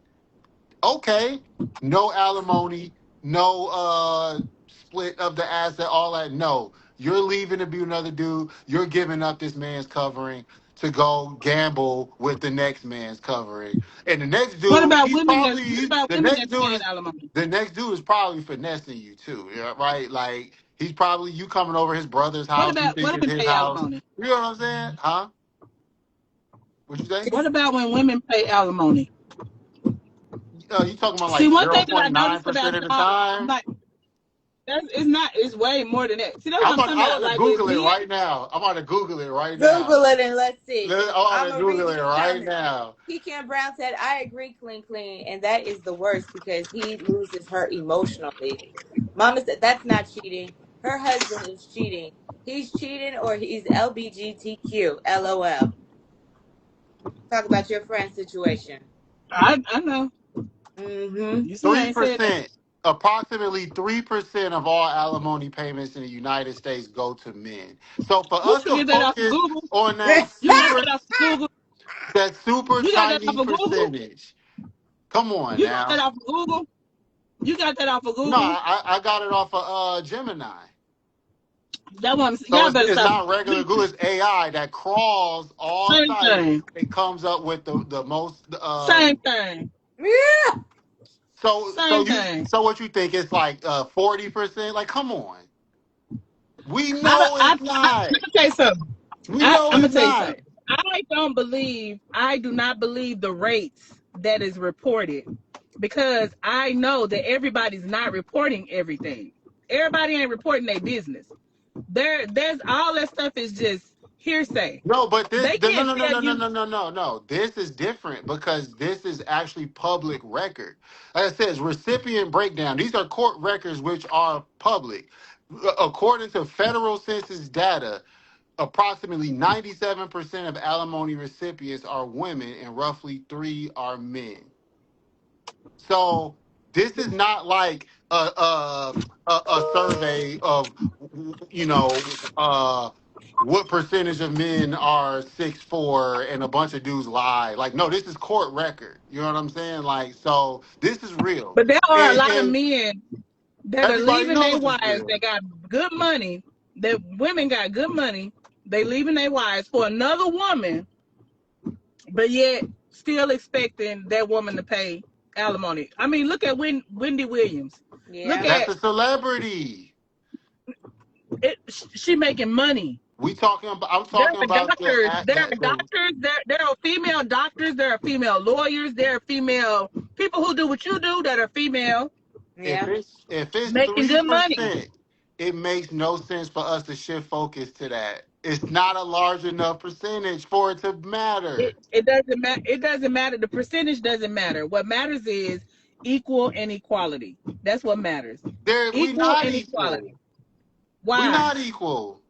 okay, no alimony, no split of the asset, all that. No, you're leaving to be another dude. You're giving up this man's covering to go gamble with the next man's covering. And the next What dude, about he's women probably that what about the women next that's dude paying is alimony? the next dude is probably finessing you too, yeah, right? Like he's probably you coming over his brother's What house, you about think what it's women his pay house. alimony? You know what I'm saying? Huh? What you say? What about when women pay alimony? You talking about See, like one zero thing that I point nine noticed percent about of the y'all, time? like it's not, it's way more than that. See, that's what I'm I'm about, talking I'm about. about to Like with Google it men, right now. I'm about to Google it right now. Google it and let's see. I'm about I'm to gonna read Google it these right comments. now. Pecan Brown said, "I agree, Clean Clean, and that is the worst because he loses her emotionally." Mama said, "That's not cheating. Her husband is cheating. He's cheating or he's LBGTQ. LOL." Talk about your friend's situation. I know. Mm-hmm. You see, I Three ain't said that. percent, approximately 3% of all alimony payments in the United States go to men. So for Who us you to get that off of focus Google? on You got that off of Google? that super You got that off tiny of Google? percentage. Come on You got that now. off of Google? You got that off of No, Google? I got it off of Gemini. That one, So y'all it's, better it's stop. not regular Google, it's AI that crawls all Same sites thing. and comes up with the most Same thing. Yeah. so Same you thing. so what you think it's like 40%? Like come on. We I don't. know it's not. Let me tell you something. We know I'm gonna it's tell you not. something. I do not believe the rates that is reported because I know that everybody's not reporting everything. Everybody ain't reporting their business. There's all that stuff is just hearsay. No, but They no can't no no tell no no you. no no no no. This is different because this is actually public record. Like I said, it's recipient breakdown. These are court records which are public. According to federal census data, approximately 97% of alimony recipients are women and roughly 3 are men. So this is not like a survey of, you know, what percentage of men are 6'4" and a bunch of dudes lie. Like, no, this is court record. You know what I'm saying? Like, so this is real. But there are a lot of And men that are everybody leaving their knows it's wives real. that got good money, that women got good money, they leaving their wives for another woman, but yet still expecting that woman to pay alimony. I mean, look at Wendy Williams. Yeah. Look That's at a celebrity. it. She making money. I'm talking about There are the doctors. There are doctors. There are female doctors. There are female lawyers. There are female people who do what you do that are female, Yeah. if it's making good money. 3%, it makes no sense for us to shift focus to that. It's not a large enough percentage for it to matter. It doesn't matter. It doesn't matter. The percentage doesn't matter. What matters is equal and equality. That's what matters. We Equal not and equal. equality. We Why? not equal.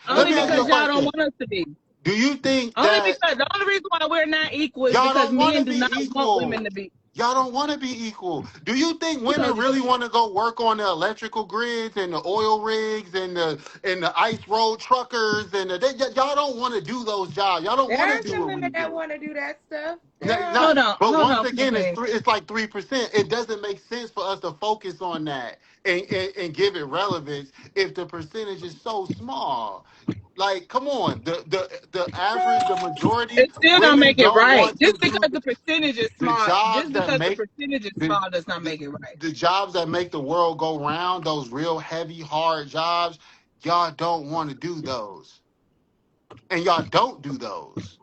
Only Let me ask you because a y'all don't question. want us to be. Do you think Only that because the only reason why we're not equal is y'all because don't want men to do be not want women equal? to be. Y'all don't want to be equal. Do you think Because women really want to go work on the electrical grids and the oil rigs and the ice road truckers y'all don't want to do those jobs. Y'all don't There want to are do some what we women that do. want to do that stuff. Not, hold on, but hold once on, again, Queen. it's like 3%. It doesn't make sense for us to focus on that and give it relevance if the percentage is so small. Like, come on, the average, the majority, It still don't women make it don't right. want to Just do because the percentage is the small, jobs just that because the make percentage is the, small does not the make it right. the jobs that make the world go round. Those real heavy, hard jobs. Y'all don't want to do those, and y'all don't do those.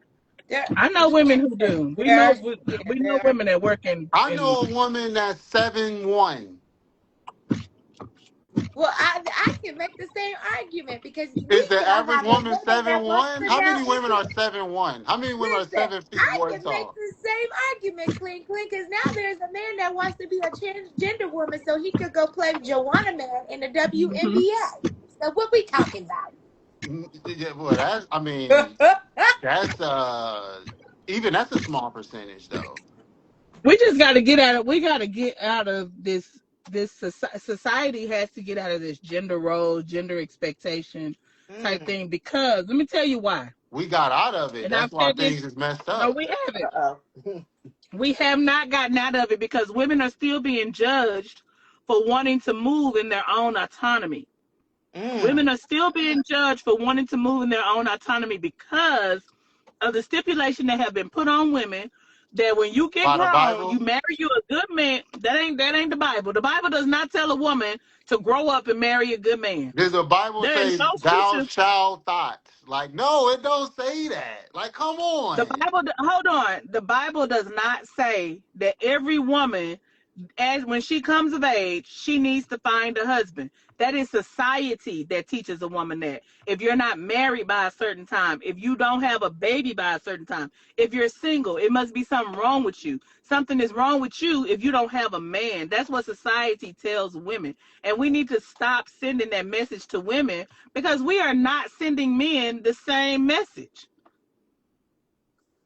I know women who do. We There know are, yeah, we know there are. women that work in. I know a woman that's 7'1". Well, I can make the same argument because we Is the still average have a woman woman that wants 7'1"? to How now many women are into. 7'1"? How many women are Listen, 7 feet I one can make tall? the same argument, clean, because now there's a man that wants to be a transgender woman so he could go play Joanna Man in the WNBA. So what we talking about? Yeah, well, that's a small percentage though. We just got to get out of. We got to get out of this. Society has to get out of this gender role, gender expectation type thing. Because let me tell you why. We got out of it. And I've That's why said this. things is messed No, up. we haven't. Uh-oh. We have not gotten out of it because women are still being judged for wanting to move in their own autonomy. Women are still being judged for wanting to move in their own autonomy because of the stipulation that have been put on women that when you get By the grown, you Bible, marry you a good man. That ain't the Bible. The Bible does not tell a woman to grow up and marry a good man. does the Bible There is say no thou scripture. shalt thought? Like, no, it don't say that. Like, come The on. Bible, hold on. The Bible does not say that every woman, as when she comes of age, she needs to find a husband. That is society that teaches a woman that. If you're not married by a certain time, if you don't have a baby by a certain time, if you're single, it must be something wrong with you. Something is wrong with you if you don't have a man. That's what society tells women. And we need to stop sending that message to women because we are not sending men the same message.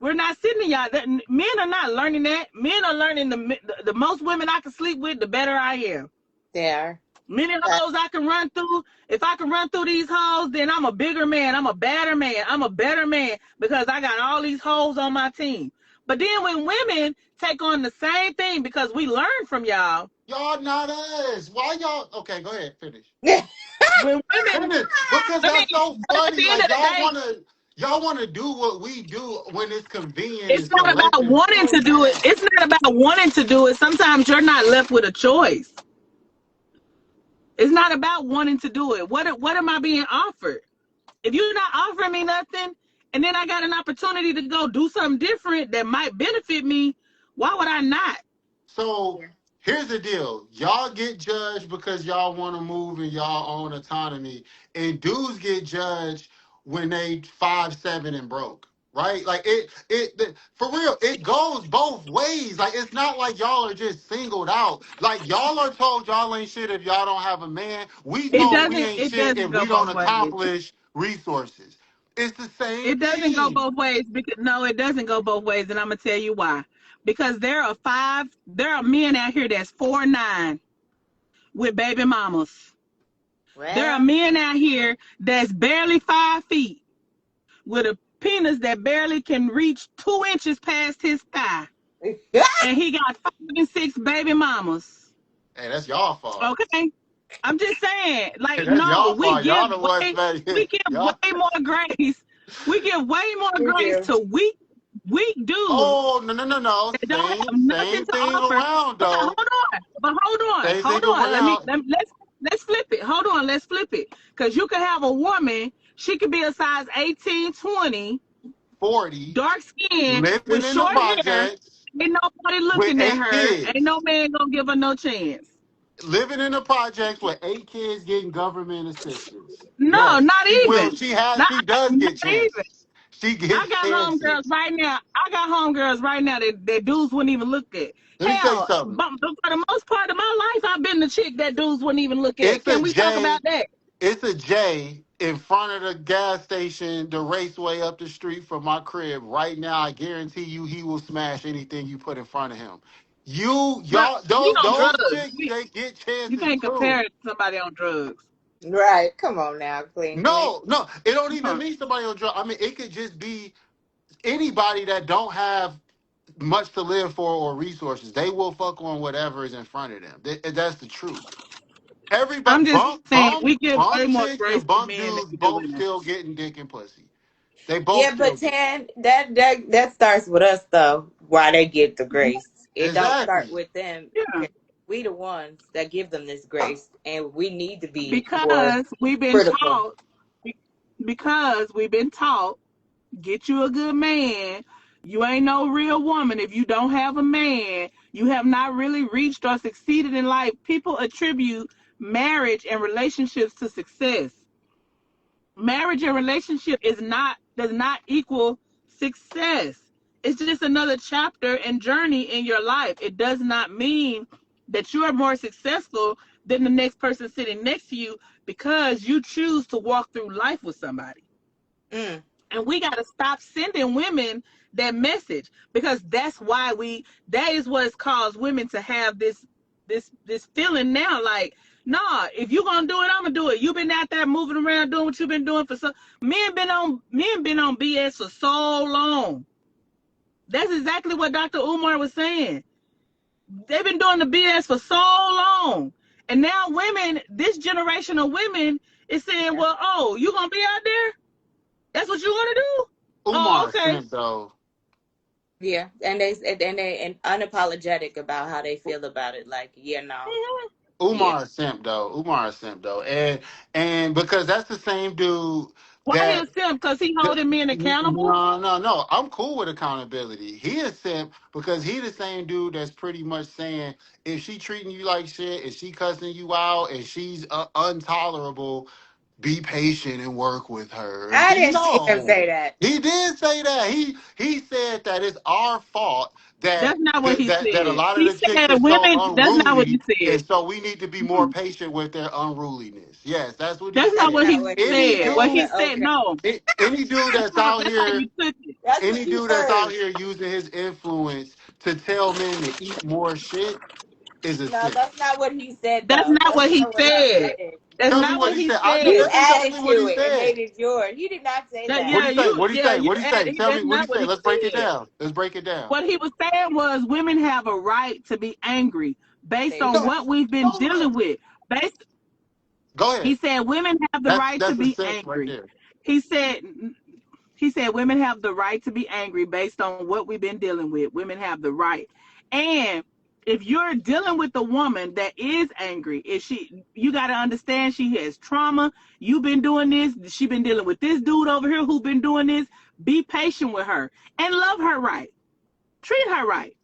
We're not sending y'all that. Men are not learning that. Men are learning the most women I can sleep with, the better I am. They are. Many hoes I can run through. If I can run through these hoes, then I'm a bigger man. I'm a badder man. I'm a better man because I got all these hoes on my team. But then when women take on the same thing because we learn from y'all. Y'all not us. Why y'all? Okay, go ahead, finish. When women, Finish. Because I that's so mean, but at funny. the end Like, of the day, y'all wanna do what we do when it's convenient it's and not about selective wanting so to do it. bad. It's not about wanting to do it. Sometimes you're not left with a choice. It's not about wanting to do it. What am I being offered? If you're not offering me nothing, and then I got an opportunity to go do something different that might benefit me, why would I not? So here's the deal. Y'all get judged because y'all want to move in y'all own autonomy. And dudes get judged when they 5'7" and broke. Right? Like for real, it goes both ways. Like it's not like y'all are just singled out. Like y'all are told y'all ain't shit if y'all don't have a man. We It told we doesn't. ain't It shit doesn't if go we don't both ways. accomplish resources. It's the same It doesn't go thing. both ways. Because no, it doesn't go both ways, and I'm gonna tell you why. Because there are men out here that's 4'9" with baby mamas. There are Well, men out here that's barely 5 feet with a penis that barely can reach 2 inches past his thigh, and he got 5 and 6 baby mamas. Hey, that's y'all fault. Okay, I'm just saying, like, That's no, y'all fault. Y'all the ones that we give y'all. way more grace. We give way more we grace do. to weak dudes Oh no. that don't have nothing Same to thing offer. around But though. Same thing hold on. around. Let's flip it. Hold on, let's flip it. Because you could have a woman, she could be a size 18, 20, 40, dark skin living with in the short hair. projects Ain't nobody with looking at 8 her. Ain't kids. no man gonna give her no chance. Living in the projects with 8 kids getting government assistance. No, Yes, not she will. even. She does Not get even. chances. She I gets got homegirls chances. right now. That dudes wouldn't even look at. Let me tell you Hell, something. but for the most part of my life, I've been the chick that dudes wouldn't even look at. It's a Can we talk J. about that? It's a J in front of the gas station, the raceway up the street from my crib. Right now, I guarantee you he will smash anything you put in front of him. But Y'all, he on those drugs. chicks, they get You chances can't too. compare it to somebody on drugs. Right. Come on now, Clean Clean. No, it don't even Huh. mean somebody on drugs. I mean, it could just be anybody that don't have much to live for or resources. They will fuck on whatever is in front of them. That's the truth. Everybody I'm just saying we give way bump more chicks grace and to bump men than dudes we do both women. still getting dick and pussy. They both Yeah, still but get it. Tan, that starts with us though. Why they get the grace? It don't start Exactly. with them. Yeah, We the ones that give them this grace, and we need to be more because we've been critical. taught. Because we've been taught. Get you a good man. You ain't no real woman if you don't have a man. You have not really reached or succeeded in life. People attribute marriage and relationships to success. Marriage and relationship does not equal success. It's just another chapter and journey in your life. It does not mean that you are more successful than the next person sitting next to you because you choose to walk through life with somebody. Mm. And we got to stop sending women that message, because that is what's caused women to have this feeling now, like, nah, if you gonna do it, I'm gonna do it. You've been out there moving around doing what you've been doing for so men been on BS for so long. That's exactly what Dr. Umar was saying. They've been doing the BS for so long. And now women, this generation of women is saying, Yeah. well, oh, you gonna be out there? That's what you want to do? Oh, Umar okay. Simp though. Yeah, and they unapologetic about how they feel about it. Like, yeah, no, Mhm. yeah. Umar Simp though. And because that's the same dude Why he that a simp? Because he holding men accountable? no. I'm cool with accountability. He is simp because he the same dude that's pretty much saying if she treating you like shit, if she cussing you out, and she's intolerable, be patient and work with her. I didn't see him No, say that. he did say that. He said that it's our fault that That's not what he that a said. lot of He the chicks said is so women, that's not what he unruly, said. and so we need to be more Mm-mm. patient with their unruliness. Yes, that's what he That's not That's what said. not he what he Any said. What said. he dude, But said, okay, no. any dude that's out That's how here you took it. that's what any you dude that's out heard. here using his influence to tell men to eat more shit is a No, simp. that's not what he said, That's though. not That's what he not what he said. said. That's Tell me not what what he he said. I know You said. that's added exactly to what he it and said. made it yours. He did not say That, that. What yeah, he say? you, What he yeah, say? you What he say? added. Tell That's me what he not what say. he Let's break it said. down. Let's break it down. What he was saying was women have a right to be angry based There you on No, go. what we've been hold dealing up. with. Based, Go he ahead. said women have the right to That's a be simp right angry. there. He said he said women have the right to be angry based on what we've been dealing with. Women have the right. And if you're dealing with a woman that is angry, you got to understand she has trauma. You've been doing this. She been dealing with this dude over here who been doing this. Be patient with her and love her right. Treat her right.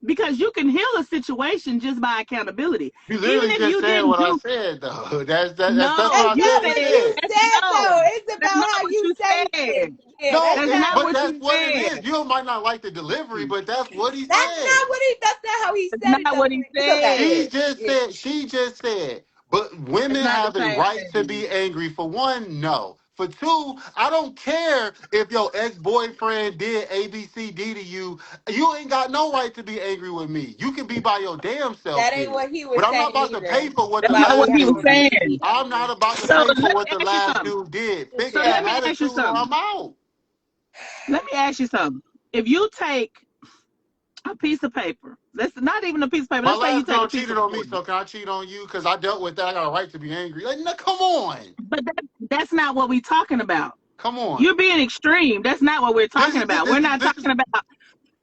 Because you can heal a situation just by accountability. You Even literally if just you said didn't what I do, said though. That's what no, That's I you not said. He what said, you said. said, no, though. It's that's about not how what you you say said. it. Yeah, No, that's That's not not but what that's you what it said. is. You might not like the delivery, but that's what he that's said. not what he. That's not how he That's said it, not though. what he It's okay. She said. just said, but women It's not the have a same right to thing. be angry. For one, no. For two, I don't care if your ex-boyfriend did ABCD to you. You ain't got no right to be angry with me. You can be by your damn self That ain't then. what he was But I'm not saying about to pay either for what the That's about not we what last he was having dude a right did. to saying. be I'm not angry. about to So pay let for me what the ask you last something. dude did. Just Fix So shut that let me up. ask you attitude or something. I'm out. Let me ask you something. If you take a piece of paper, let's not even a piece of paper. My Let's say you last take girl a piece cheated of on me, wood. so can I cheat on you? Because I dealt with that. I got a right to be angry. Like, no, come on. But that's not what we're talking about. Come on. You're being extreme. That's not what we're This talking is about. this We're is not this is talking about.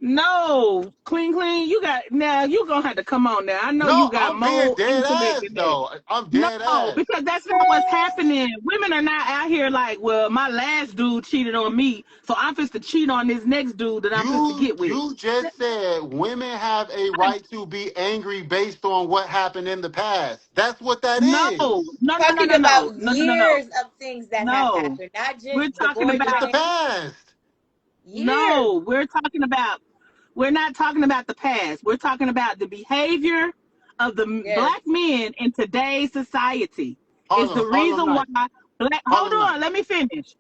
No, clean. You got now. You gonna have to come on now. I know you no, got I'm being more dead intellect ass than that. though. I'm dead No, ass. because that's not what's happening. Women are not out here like, well, my last dude cheated on me, so I'm supposed to cheat on this next dude that I'm supposed to get with. You just said women have a right to be angry based on what happened in the past. That's what that No, is. Talking about no. years of things that have No, happened, not we're just the talking It's the about. boyfriend. past. Years. No, we're not talking about the past. We're talking about the behavior of the Yes. black men in today's society. Is the Harlem reason why night. black. Hold Harlem night. on, let me finish.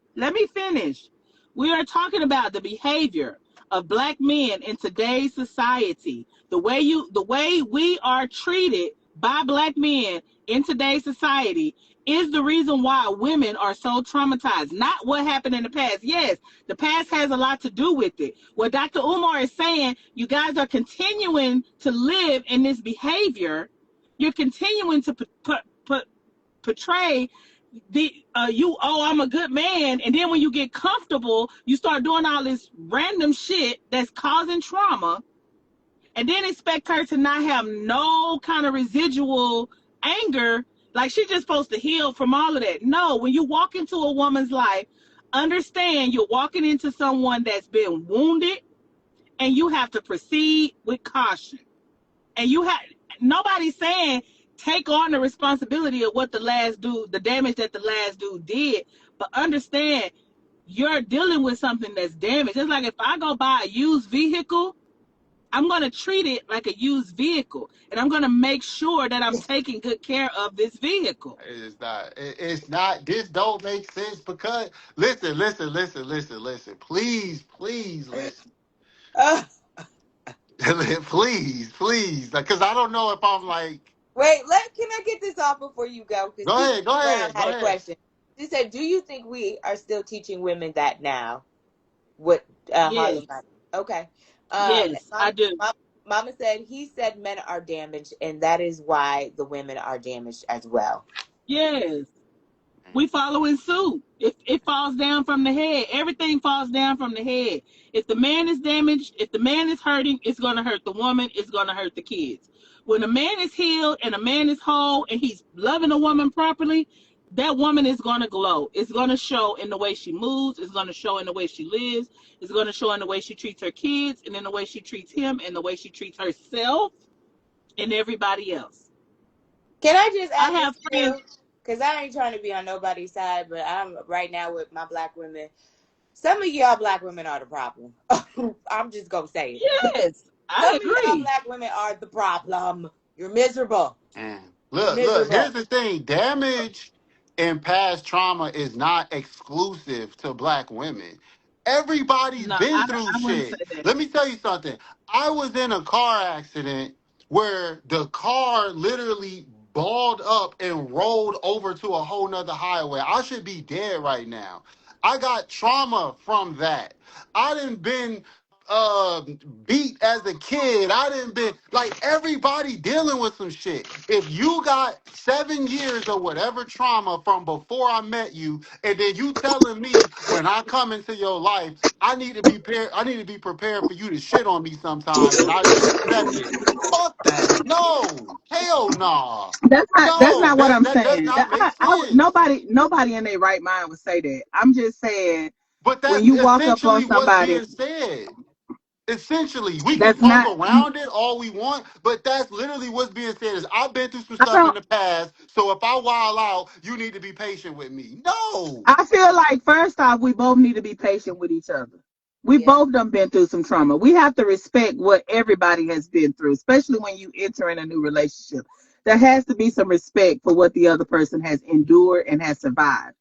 We are talking about the behavior of black men in today's society. The way we are treated by black men in today's society is the reason why women are so traumatized. Not what happened in the past. Yes, the past has a lot to do with it. What Dr. Umar is saying, you guys are continuing to live in this behavior. You're continuing to portray I'm a good man, and then when you get comfortable, you start doing all this random shit that's causing trauma, and then expect her to not have no kind of residual anger, like she's just supposed to heal from all of that. No, when you walk into a woman's life, understand you're walking into someone that's been wounded, and you have to proceed with caution. And nobody's saying take on the responsibility of what the damage that the last dude did, but understand you're dealing with something that's damaged. It's like if I go buy a used vehicle, I'm going to treat it like a used vehicle, and I'm going to make sure that I'm taking good care of this vehicle. It's not. It's not. This don't make sense because listen. Please listen. Please. Because I don't know if I'm like. Wait, can I get this off before you go? Because T. Go Brown had a ahead. question. She said, "Do you think we are still teaching women that now?" What Yes, Harlem? Okay. yes, I do. Mama said he said men are damaged, and that is why the women are damaged as well. Yes. We following suit. It falls down from the head. Everything falls down from the head. If the man is damaged, if the man is hurting, it's going to hurt the woman. It's going to hurt the kids. When a man is healed and a man is whole and he's loving a woman properly, that woman is going to glow. It's going to show in the way she moves. It's going to show in the way she lives. It's going to show in the way she treats her kids, and in the way she treats him, and the way she treats herself and everybody else. Can I just I add have this friends. too? Because I ain't trying to be on nobody's side, but I'm right now with my black women. Some of y'all black women are the problem. I'm just gonna say it. Yes, I Some of y'all agree. black women are the problem. You're miserable. Look. Here's the thing: damage and past trauma is not exclusive to black women. Everybody's No, been through I wouldn't say shit. that. Let me tell you something. I was in a car accident where the car literally balled up and rolled over to a whole nother highway. I should be dead right now. I got trauma from that. I done been uh beat as a kid. I didn't been like everybody dealing with some shit. If you got 7 years or whatever trauma from before I met you, and then you telling me when I come into your life, I need to be prepared for you to shit on me sometimes, and I just accept it. Fuck that. No. Hell nah. That's No. not what That I'm that does saying. not make sense. Nobody in their right mind would say that. I'm just saying But when that's you walk up on essentially what's somebody, being said. Essentially, we can that's talk not. around it all we want, but that's literally what's being said is I've been through some I stuff in don't. the past, so if I wild out, you need to be patient with me. No. I feel like first off, we both need to be patient with each other. We Yeah. both done been through some trauma. We have to respect what everybody has been through, especially when you enter in a new relationship. There has to be some respect for what the other person has endured and has survived.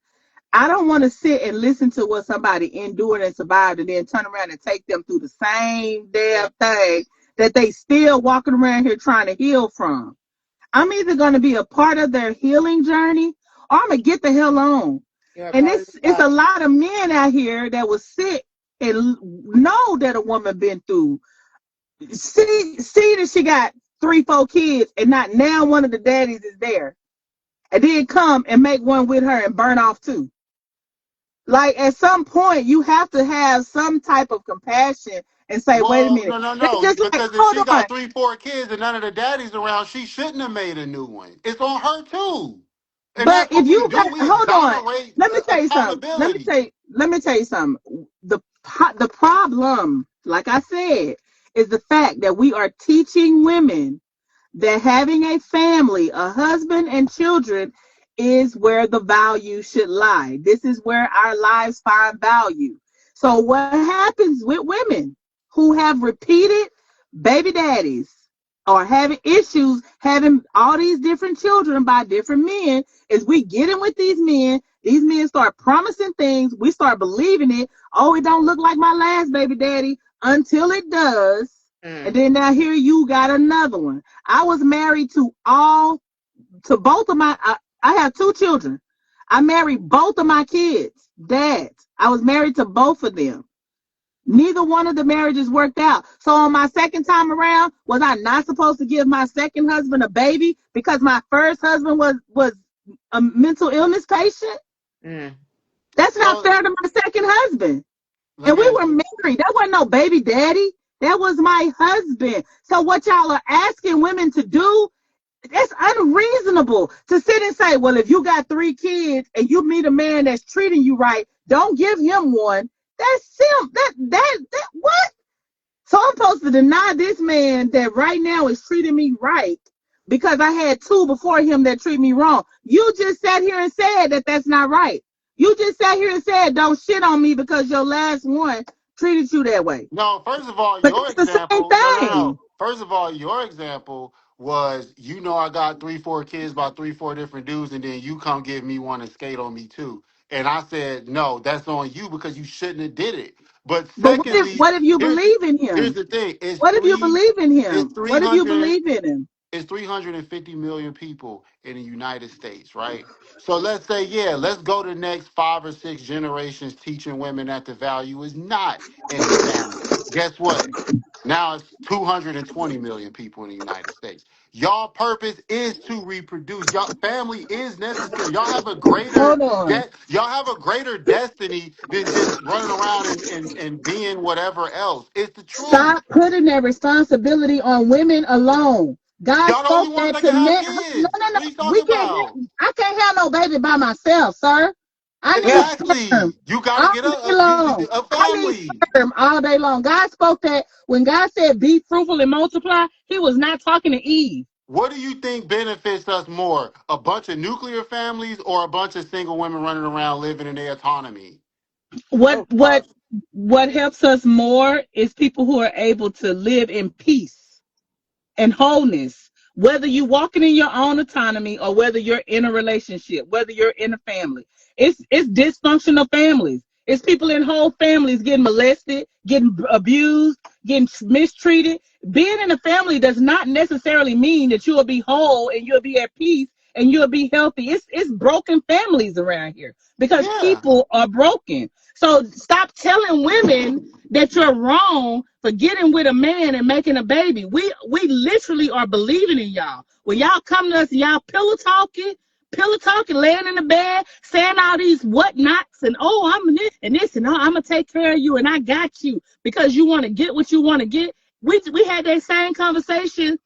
I don't want to sit and listen to what somebody endured and survived and then turn around and take them through the same damn thing that they still walking around here trying to heal from. I'm either going to be a part of their healing journey or I'm going to get the hell on. And it's a lot of men out here that will sit and know that a woman been through. See that she got 3-4 kids and not now one of the daddies is there. And then come and make one with her and burn off too. Like at some point you have to have some type of compassion and say, wait a minute. No. Just because if she got 3-4 kids and none of the daddies around, she shouldn't have made a new one. It's on her too. And but that's what if you got, we hold on, let me tell you something. Let me tell you something. The problem, like I said, is the fact that we are teaching women that having a family, a husband and children is where the value should lie. This is where our lives find value. So what happens with women who have repeated baby daddies or having issues having all these different children by different men is we get in with these men start promising things, we start believing it. Oh, it don't look like my last baby daddy until it does. And then now here you got another one. I was married to both of my, I have 2 children. I married both of my kids' dads. I was married to both of them. Neither one of the marriages worked out. So on my second time around, was I not supposed to give my second husband a baby because my first husband was a mental illness patient? That's not fair to my second husband. And we were married. That wasn't no baby daddy. That was my husband. So what y'all are asking women to do, it's unreasonable to sit and say, well, if you got 3 kids and you meet a man that's treating you right, don't give him one. That's that what? So I'm supposed to deny this man that right now is treating me right because I had 2 before him that treat me wrong. You just sat here and said that that's not right. You just sat here and said don't shit on me because your last one treated you that way. No, first of all, your example. No. First of all, your example was, I got 3-4 kids by 3-4 different dudes, and then you come give me one and skate on me too. And I said, no, that's on you because you shouldn't have did it. But secondly, what if you believe in him? Here's the thing: what if you believe in him? What if you believe in him? It's 350 million people in the United States, right? So let's say, let's go to the next 5 or 6 generations teaching women that the value is not in the family. Guess what? Now it's 220 million people in the United States. Y'all purpose is to reproduce. Y'all family is necessary. Y'all have a greater destiny than just running around and being whatever else. It's the truth. Stop putting that responsibility on women alone. God spoke that to men. No. I can't have no baby by myself, sir. I need sperm. You gotta get a family. I need sperm all day long. God spoke that when God said be fruitful and multiply, he was not talking to Eve. What do you think benefits us more? A bunch of nuclear families or a bunch of single women running around living in their autonomy? What helps us more is people who are able to live in peace and wholeness, whether you're walking in your own autonomy or whether you're in a relationship, whether you're in a family. It's dysfunctional families. It's people in whole families getting molested, getting abused, getting mistreated. Being in a family does not necessarily mean that you'll be whole and you'll be at peace and you'll be healthy. It's broken families around here because people are broken. So stop telling women that you're wrong for getting with a man and making a baby. We literally are believing in y'all. When y'all come to us and y'all pillow talking, laying in the bed, saying all these whatnots and I'm this and this and I'm gonna take care of you and I got you because you want to get what you want to get. We had that same conversation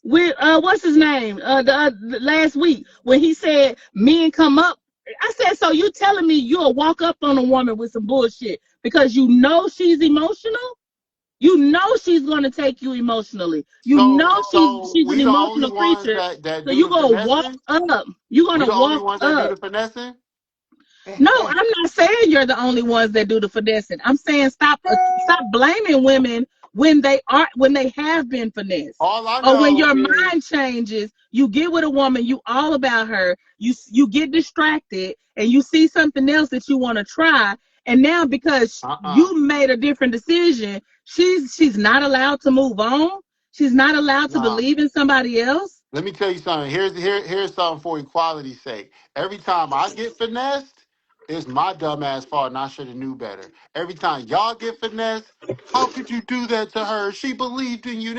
with what's his name last week when he said men come up. I said, so you telling me you'll walk up on a woman with some bullshit because you know she's emotional? You know she's going to take you emotionally. She's an emotional creature. So you're going to walk up. You're going to walk up. No, I'm not saying you're the only ones that do the finessing. I'm saying stop blaming women when they have been finessed. All I Or when know your is mind changes, you get with a woman, you all about her, you get distracted and you see something else that you want to try. And now because you made a different decision, she's not allowed to move on. She's not allowed to nah. believe in somebody else. Let me tell you something. Here's something for equality's sake. Every time I get finessed, it's my dumb ass fault and I should have knew better. Every time y'all get finessed, how could you do that to her? She believed in you.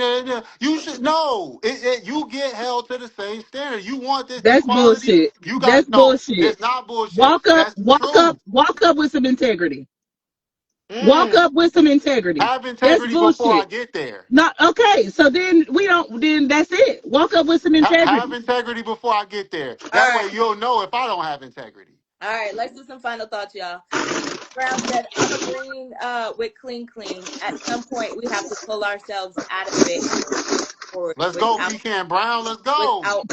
You should know. You get held to the same standard. You want this That's equality? bullshit. You got That's no. bullshit. It's not bullshit. Walk up, That's the walk up, truth. walk up with some integrity. Walk Mm. up with some integrity. Have That's integrity before I bullshit. get there. Not okay. So then then that's it. Walk up with some Have integrity. integrity before I get there. All That way right. you'll know if I don't have integrity. All right. Let's do some final thoughts, y'all. Brown said, I'm agreeing with Clean. At some point, we have to pull ourselves out of it for Let's go, without Pecan Brown. Let's go. all of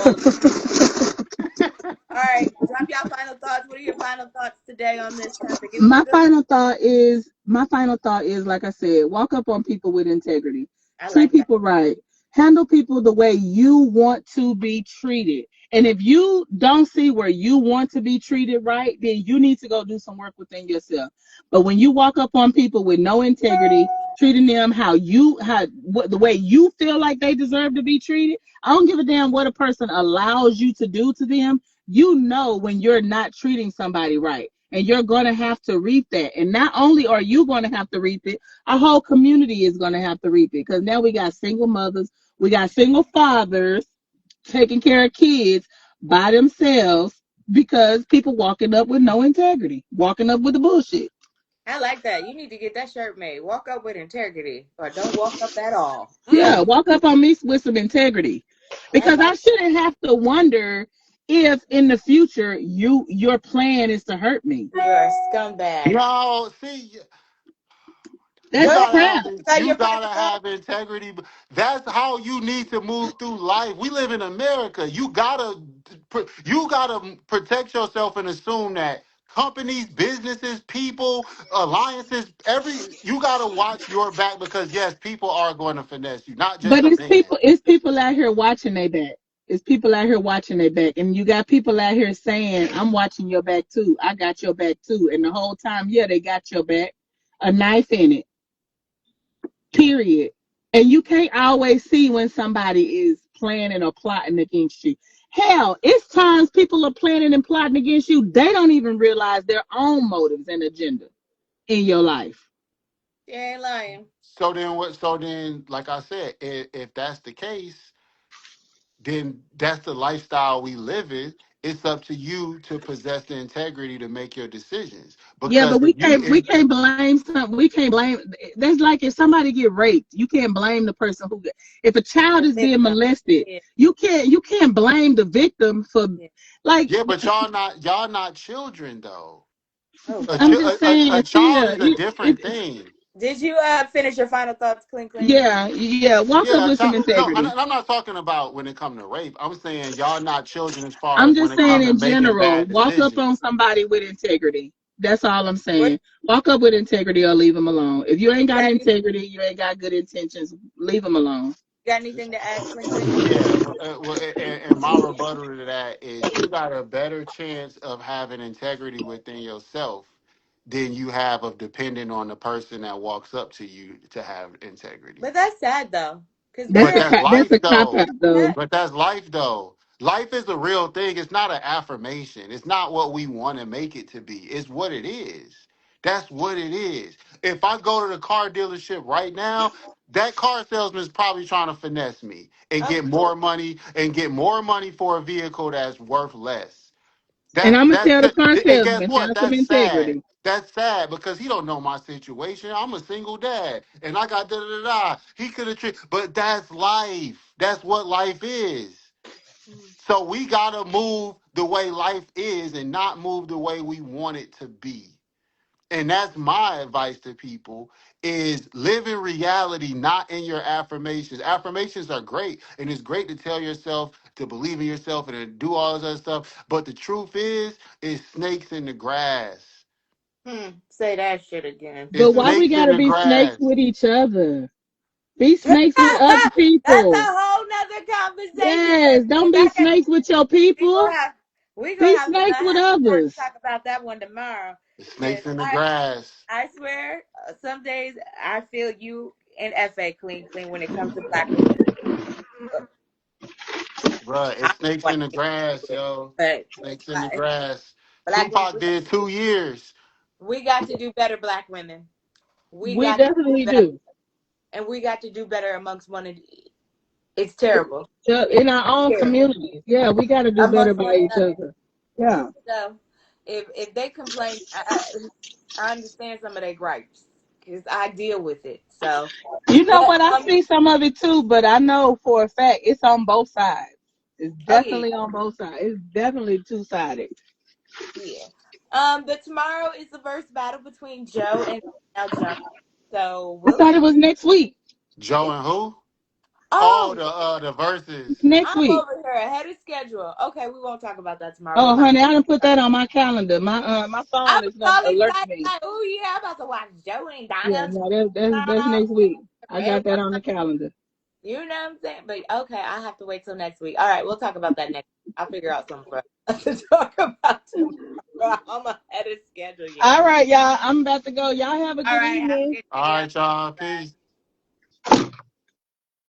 All right. Drop y'all final thoughts. What are your final thoughts today on this topic? It was a my good final thought is like I said, walk up on people with integrity. I Treat like that. people right. Handle people the way you want to be treated. And if you don't see where you want to be treated right, then you need to go do some work within yourself. But when you walk up on people with no integrity, treating them the way you feel like they deserve to be treated, I don't give a damn what a person allows you to do to them. You know when you're not treating somebody right, and you're going to have to reap that. And not only are you going to have to reap it, our whole community is going to have to reap it, because now we got single mothers, we got single fathers taking care of kids by themselves because people walking up with no integrity, walking up with the bullshit. I like that. You need to get that shirt made. Walk up with integrity, or don't walk up at all. Yeah, walk up on me with some integrity, because I shouldn't have to wonder if in the future your plan is to hurt me. You're a scumbag. No, see, That's crap. you gotta have integrity. That's how you need to move through life. We live in America. You gotta protect yourself and assume that companies, businesses, people, alliances, you gotta watch your back, because yes, people are going to finesse you, not just But a man. it's people out here watching their back. It's people out here watching their back. And you got people out here saying, I'm watching your back too. I got your back too. And the whole time, yeah, they got your back. A knife in it. Period. And you can't always see when somebody is planning or plotting against you. Hell, it's times people are planning and plotting against you. They don't even realize their own motives and agenda in your life. You ain't lying. So then what? So then, like I said, if that's the case, then that's the lifestyle we live in. It's up to you to possess the integrity to make your decisions. Yeah, Because but if we can't blame some. We can't blame. That's like if somebody get raped, you can't blame the person who. If a child is being molested, you can't blame the victim for like. yeah, but y'all not children though. I'm just saying, A child is a different thing. Did you finish your final thoughts, Clink? Yeah. Walk up Yeah, with some no, integrity. I'm not talking about when it comes to rape. I'm saying y'all not children as far I'm as when just it saying comes to in making general, bad walk up on decisions. somebody with integrity. That's all I'm saying. Walk up with integrity or leave them alone. If you ain't got integrity, you ain't got good intentions, leave them alone. Got anything to add, Clink? Yeah, and my rebuttal to that is you got a better chance of having integrity within yourself than you have of depending on the person that walks up to you to have integrity. But that's sad though, because That's But a that's that's life a cop though. out though. But that's life though. Life is a real thing. It's not an affirmation. It's not what we want to make it to be. It's what it is. That's what it is. If I go to the car dealership right now, that car salesman is probably trying to finesse me and of get more money for a vehicle that's worth less. And I'm gonna tell the car And guess salesman, what? have some That's sad. integrity. That's sad because he don't know my situation. I'm a single dad, and I got da da da da. He could have, but that's life. That's what life is. So we gotta move the way life is, and not move the way we want it to be. And that's my advice to people: is live in reality, not in your affirmations. Affirmations are great, and it's great to tell yourself to believe in yourself and to do all this other stuff. But the truth is snakes in the grass. Say that shit again. But It's why we snakes in gotta the be snakes grass. with each other? Be snakes with other That's a people. whole nother conversation. Yes, don't be snakes with your people. We Be gonna have snakes with others. to talk about that one tomorrow. The snakes in the grass. I swear, some days I feel you and FA clean when it comes to black women. Bruh, it's snakes in the grass, yo. But Snakes in the grass. black Tupac did 2 years. we got to do better, black women. We definitely do. And we got to do better amongst one another. It's terrible. In our own communities. Yeah, we got to do better by each other. Yeah. So if they complain, I understand some of their gripes because I deal with it. So you know what? I see some of it too, but I know for a fact it's on both sides. It's definitely on both sides. It's definitely two-sided. Yeah. But tomorrow is the verse battle between Joe and Al Jones. So I thought it was next week. Joe and who? The verses. Next week. I'm over here ahead of schedule. Okay, we won't talk about that tomorrow. Oh, honey, I didn't put that on my calendar. My phone is going to alert me. Like, oh yeah, I'm about to watch Joe and Donna. Yeah, no, that's next week. I got that on the calendar. You know what I'm saying? But okay, I have to wait till next week. All right, we'll talk about that next week. I'll figure out something for us to talk about tomorrow. I'm ahead of schedule. All right, y'all. I'm about to go. Y'all have a good evening. All right, y'all. Peace.